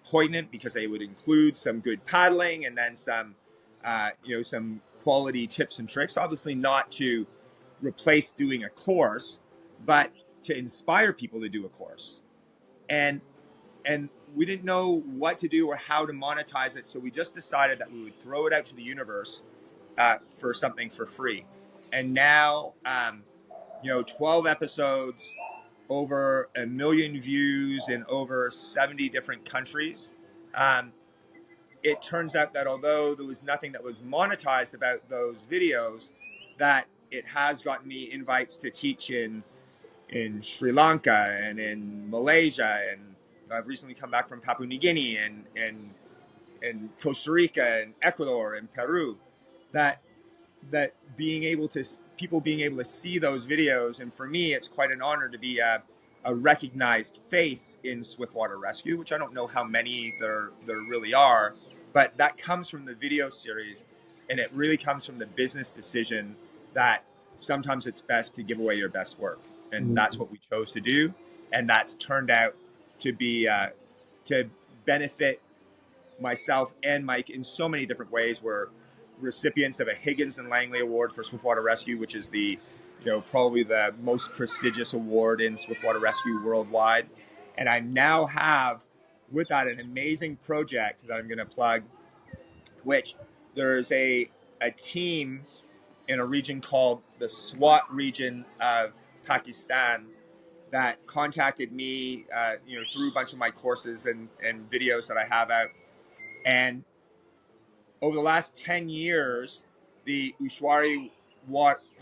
poignant because they would include some good paddling and then some quality tips and tricks. Obviously, not to replace doing a course, but to inspire people to do a course. And and we didn't know what to do or how to monetize it, so we just decided that we would throw it out to the universe for something for free. And now, 12 episodes, over 1 million views in over 70 different countries. Um, it turns out that although there was nothing that was monetized about those videos, that it has gotten me invites to teach in Sri Lanka and in Malaysia, and I've recently come back from Papua New Guinea and Costa Rica and Ecuador and Peru. That being able to people being able to see those videos, and for me it's quite an honor to be a recognized face in Swiftwater Rescue, which I don't know how many there really are, but that comes from the video series, and it really comes from the business decision that sometimes it's best to give away your best work, and that's what we chose to do, and that's turned out to be to benefit myself and Mike in so many different ways. We're recipients of a Higgins and Langley Award for Swiftwater Rescue, which is the probably the most prestigious award in swiftwater rescue worldwide. And I now have, with that, an amazing project that I'm going to plug, which there's a team in a region called the SWAT region of Pakistan that contacted me, through a bunch of my courses and videos that I have out. And over the last 10 years, the Ushwari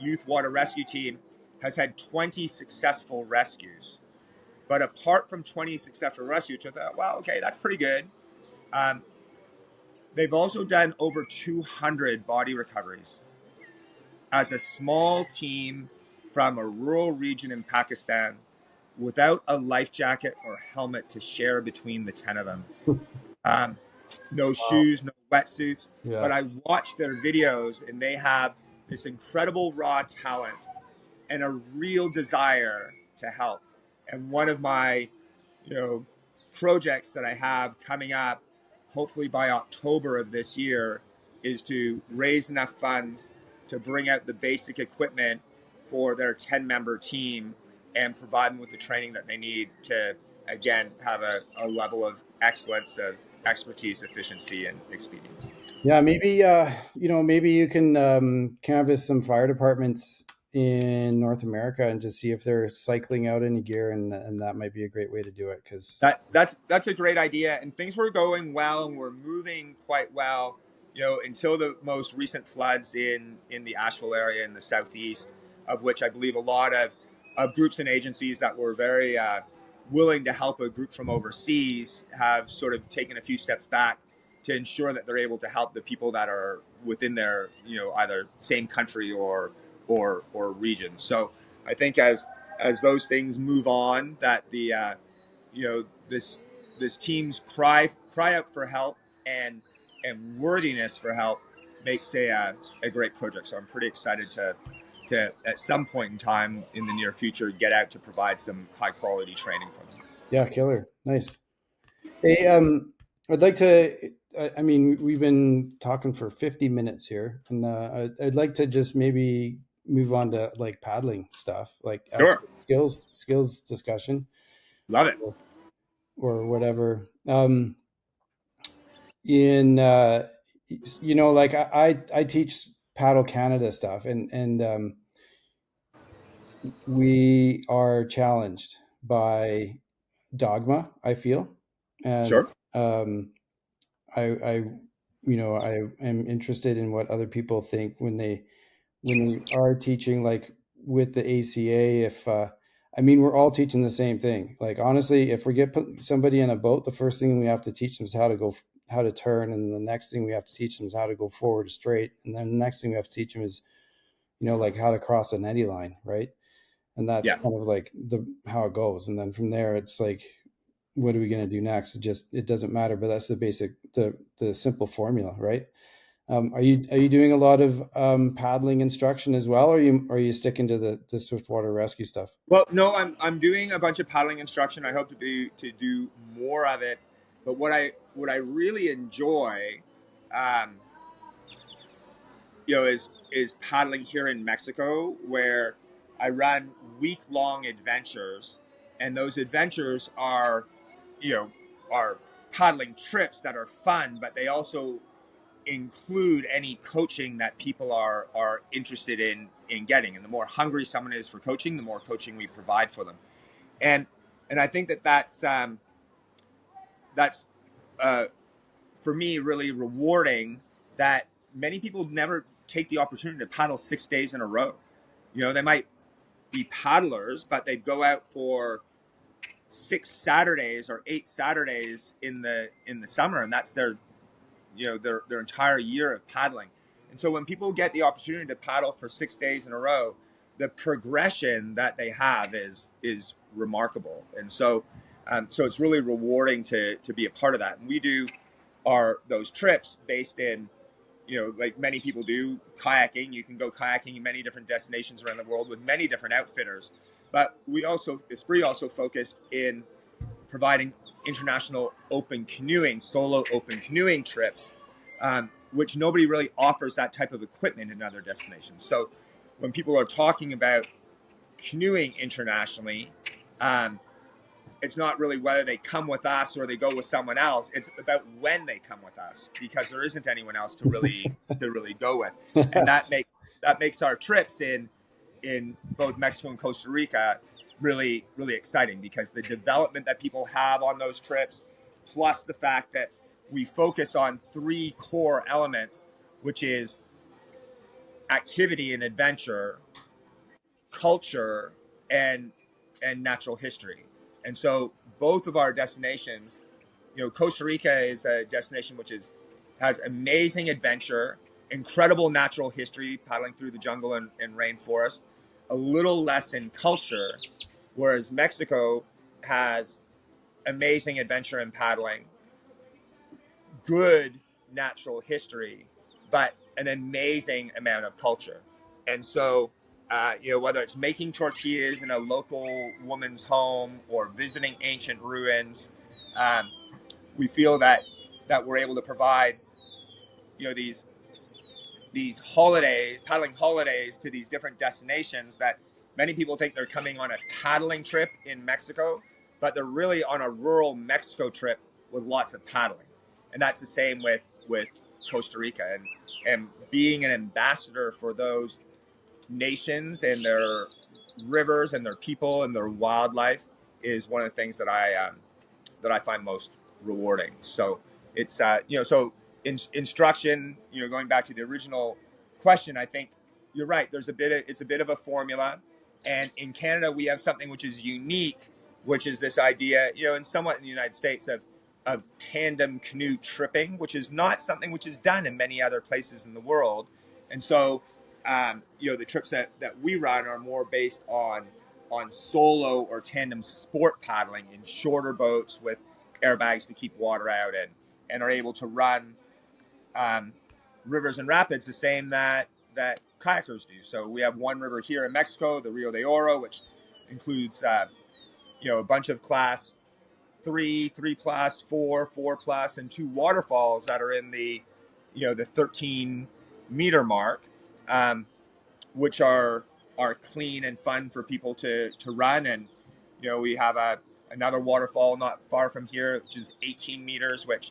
Youth Water Rescue Team has had 20 successful rescues. But apart from 20 successful rescues, I thought, well, okay, that's pretty good. Um, they've also done over 200 body recoveries as a small team from a rural region in Pakistan without a life jacket or helmet to share between the 10 of them. Um, no Wow. shoes, no wetsuits. Yeah. But I watched their videos and they have this incredible raw talent and a real desire to help. And one of my, you know, projects that I have coming up, hopefully by October of this year, is to raise enough funds to bring out the basic equipment for their 10-member team and provide them with the training that they need to, again, have a level of excellence, of expertise, efficiency, and expedience. Yeah, maybe maybe you can canvass some fire departments in North America and just see if they're cycling out any gear, and that might be a great way to do it because That's a great idea, and things were going well, and we're moving quite well. Until the most recent floods in the Asheville area in the southeast, of which I believe a lot of groups and agencies that were very willing to help a group from overseas have sort of taken a few steps back to ensure that they're able to help the people that are within their either same country or region. So I think as those things move on, that the this team's cry out for help and worthiness for help makes a great project. So I'm pretty excited to at some point in time in the near future get out to provide some high quality training for them. yeah, killer, nice. Hey, I'd like to. I mean, we've been talking for 50 minutes here, and I'd like to just maybe move on to like paddling stuff, like Sure, actual skills discussion, love it. or whatever. In like I teach Paddle Canada stuff, and we are challenged by dogma, I feel, and Sure. I I am interested in what other people think when we are teaching, like with the ACA. If I mean, we're all teaching the same thing. Like honestly, if we put somebody in a boat, the first thing we have to teach them is how to turn, and the next thing we have to teach them is how to go forward straight, and then the next thing we have to teach them is like how to cross an eddy line, right? And that's Yeah. kind of like the how it goes, and then from there it's like, what are we going to do next? It doesn't matter, but that's the basic, the simple formula, right? Are you doing a lot of paddling instruction as well, or are you sticking to the swiftwater rescue stuff? Well, no, I'm doing a bunch of paddling instruction. I hope to do more of it. But what I really enjoy, um, is paddling here in Mexico, where I run week-long adventures, and those adventures are, you know, are paddling trips that are fun, but they also include any coaching that people are interested in getting. And the more hungry someone is for coaching, the more coaching we provide for them. And and I think that's uh, for me really rewarding, that many people never take the opportunity to paddle 6 days in a row. They might be paddlers, but they go out for 6 Saturdays or 8 Saturdays in the summer, and that's their entire year of paddling. And so when people get the opportunity to paddle for 6 days in a row, the progression that they have is remarkable. And so it's really rewarding to be a part of that. And we do those trips based in, like many people do, kayaking. You can go kayaking in many different destinations around the world with many different outfitters. But Esprit also focused in providing international open canoeing, solo open canoeing trips, which nobody really offers that type of equipment in other destinations. So when people are talking about canoeing internationally, um, it's not really whether they come with us or they go with someone else. It's about when they come with us, because there isn't anyone else to really go with, and that makes our trips in both Mexico and Costa Rica really really exciting, because the development that people have on those trips, plus the fact that we focus on three core elements, which is activity and adventure, culture, and natural history. And so both of our destinations, Costa Rica is a destination which has amazing adventure, incredible natural history, paddling through the jungle and rainforest, a little less in culture, whereas Mexico has amazing adventure and paddling, good natural history, but an amazing amount of culture. And so, whether it's making tortillas in a local woman's home or visiting ancient ruins, um, we feel that we're able to provide, these paddling holidays to these different destinations that many people think they're coming on a paddling trip in Mexico, but they're really on a rural Mexico trip with lots of paddling. And that's the same with Costa Rica, and being an ambassador for those nations and their rivers and their people and their wildlife is one of the things that I find most rewarding. So it's so instruction. Going back to the original question, I think you're right. It's a bit of a formula, and in Canada we have something which is unique, which is this idea, and somewhat in the United States, of tandem canoe tripping, which is not something which is done in many other places in the world. And so, the trips that we run are more based on solo or tandem sport paddling in shorter boats with airbags to keep water out, and are able to run rivers and rapids the same that kayakers do. So we have one river here in Mexico, the Rio de Oro, which includes a bunch of class 3, 3+, 4, 4+, and 2 waterfalls that are in the 13-meter mark, which are clean and fun for people to run. And we have another waterfall not far from here, which is 18 meters, which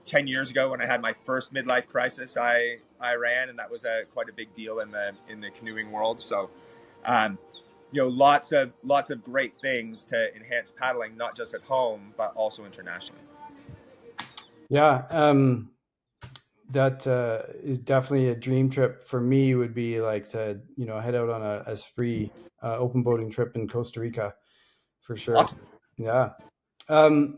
10 years ago, when I had my first midlife crisis, I ran, and that was quite a big deal in the canoeing world. So lots of great things to enhance paddling, not just at home but also internationally. Yeah, that is definitely a dream trip for me. Would be like to head out on a Esprit open boating trip in Costa Rica for sure. Awesome. Yeah.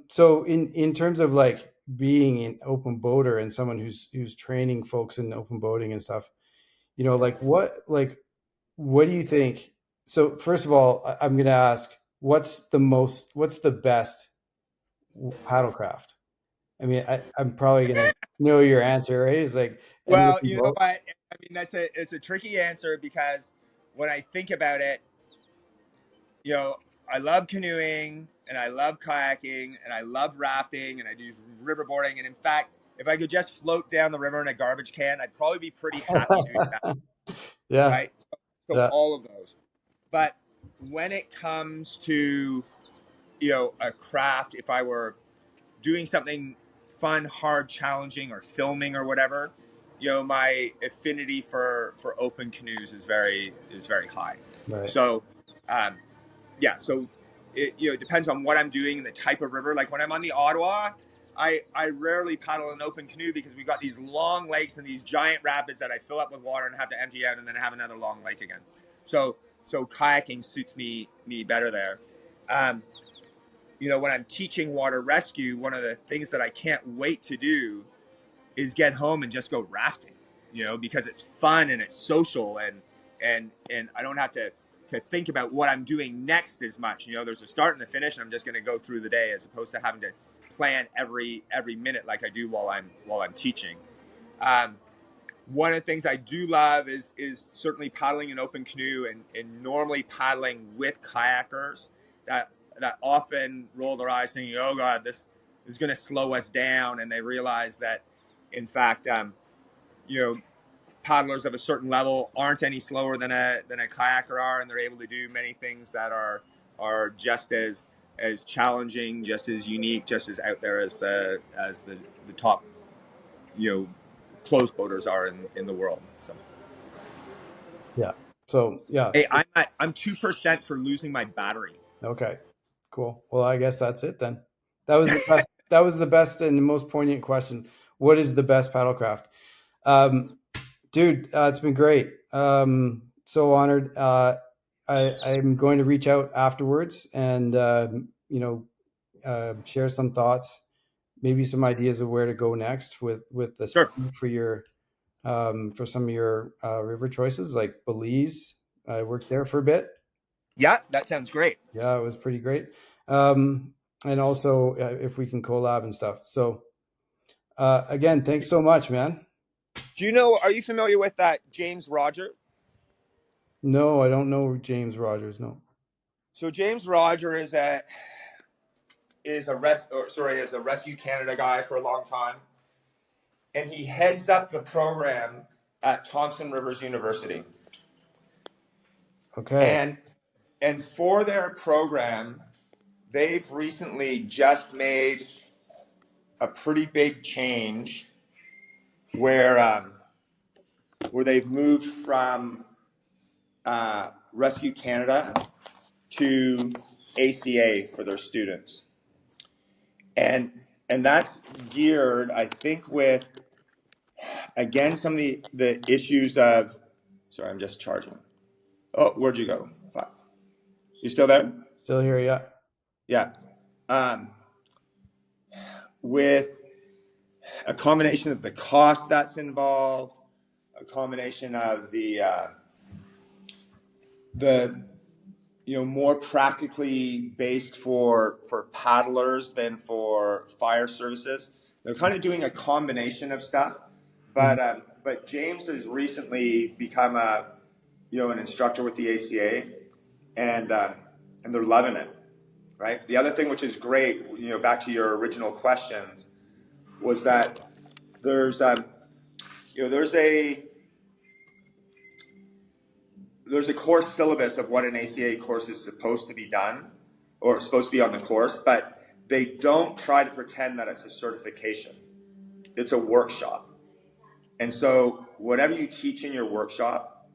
So in terms of like being an open boater and someone who's training folks in open boating and stuff, what do you think? So first of all, I'm going to ask, what's the best paddlecraft? I mean, I'm probably going to know your answer, right? It's like any Well, open you know boat. what? I mean, it's a tricky answer, because when I think about it, you know, I love canoeing and I love kayaking and I love rafting and I do riverboarding. And in fact, if I could just float down the river in a garbage can, I'd probably be pretty happy doing that, Yeah, right? So yeah, all of those. But when it comes to, a craft, if I were doing something fun, hard, challenging, or filming or whatever, my affinity for open canoes is very high. right. So, um, yeah, so it depends on what I'm doing and the type of river. Like when I'm on the Ottawa, I rarely paddle an open canoe, because we've got these long lakes and these giant rapids that I fill up with water and have to empty out, and then have another long lake again. So kayaking suits me better there. Um, when I'm teaching water rescue, one of the things that I can't wait to do is get home and just go rafting, because it's fun and it's social, and I don't have to think about what I'm doing next as much. There's a start and a finish, and I'm just going to go through the day, as opposed to having to plan every minute like I do while I'm teaching. Um, One of the things I do love is certainly paddling an open canoe, and normally paddling with kayakers that often roll their eyes thinking, oh God, this is going to slow us down. And they realize that, in fact, you know, paddlers of a certain level aren't any slower than a kayaker are, and they're able to do many things that are just as challenging, just as unique, just as out there as the top, you know, closed boaters are in the world. So Yeah. So yeah. hey, I'm 2% for losing my battery. Okay. Cool. Well, I guess that's it then. That was the best. That was the best and the most poignant question. What is the best paddlecraft? Um, Dude, it's been great. So honored. I'm going to reach out afterwards and share some thoughts, maybe some ideas of where to go next with the Sure. for your for some of your river choices, like Belize. I worked there for a bit. Yeah, that sounds great. Yeah, it was pretty great. And also, if we can collab and stuff. So, again, thanks so much, man. Do you know? Are you familiar with that James Roger? No, I don't know James Rogers. No. So James Roger is a Rescue Canada guy for a long time, and he heads up the program at Thompson Rivers University. Okay. And for their program, they've recently just made a pretty big change where they've moved from Rescue Canada to ACA for their students, and that's geared, I think, with again some of the issues of. Sorry, I'm just charging. Oh, where'd you go? You still there? Still here, yeah. Yeah. Um, with a combination of the cost that's involved, a combination of the more practically based for paddlers than for fire services. They're kind of doing a combination of stuff, Mhm. but James has recently become an instructor with the ACA, and they're loving it. Right. The other thing which is great, back to your original questions, was that there's there's a course syllabus of what an ACA course is supposed to be done or supposed to be on the course, but they don't try to pretend that it's a certification. It's a workshop. And so whatever you teach in your workshop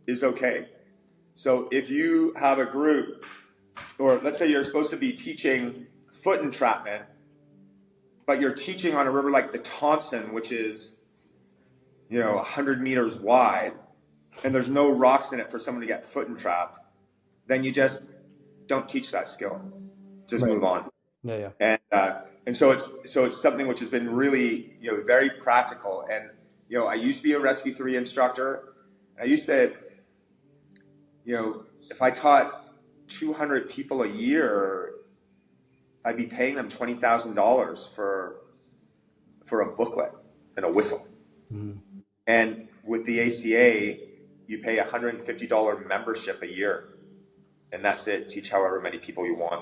is okay. So if you have a group, or let's say you're supposed to be teaching foot entrapment, but you're teaching on a river like the Thompson, which is 100 meters wide, and there's no rocks in it for someone to get foot entrapped, then you just don't teach that skill. Just Right. move on. Yeah, yeah. And so it's something which has been really very practical. And I used to be a Rescue 3 instructor. I used to if I taught 200 people a year, I'd be paying them $20,000 for a booklet and a whistle. Mhm. And with the ACA, you pay $150 membership a year, and that's it. Teach however many people you want.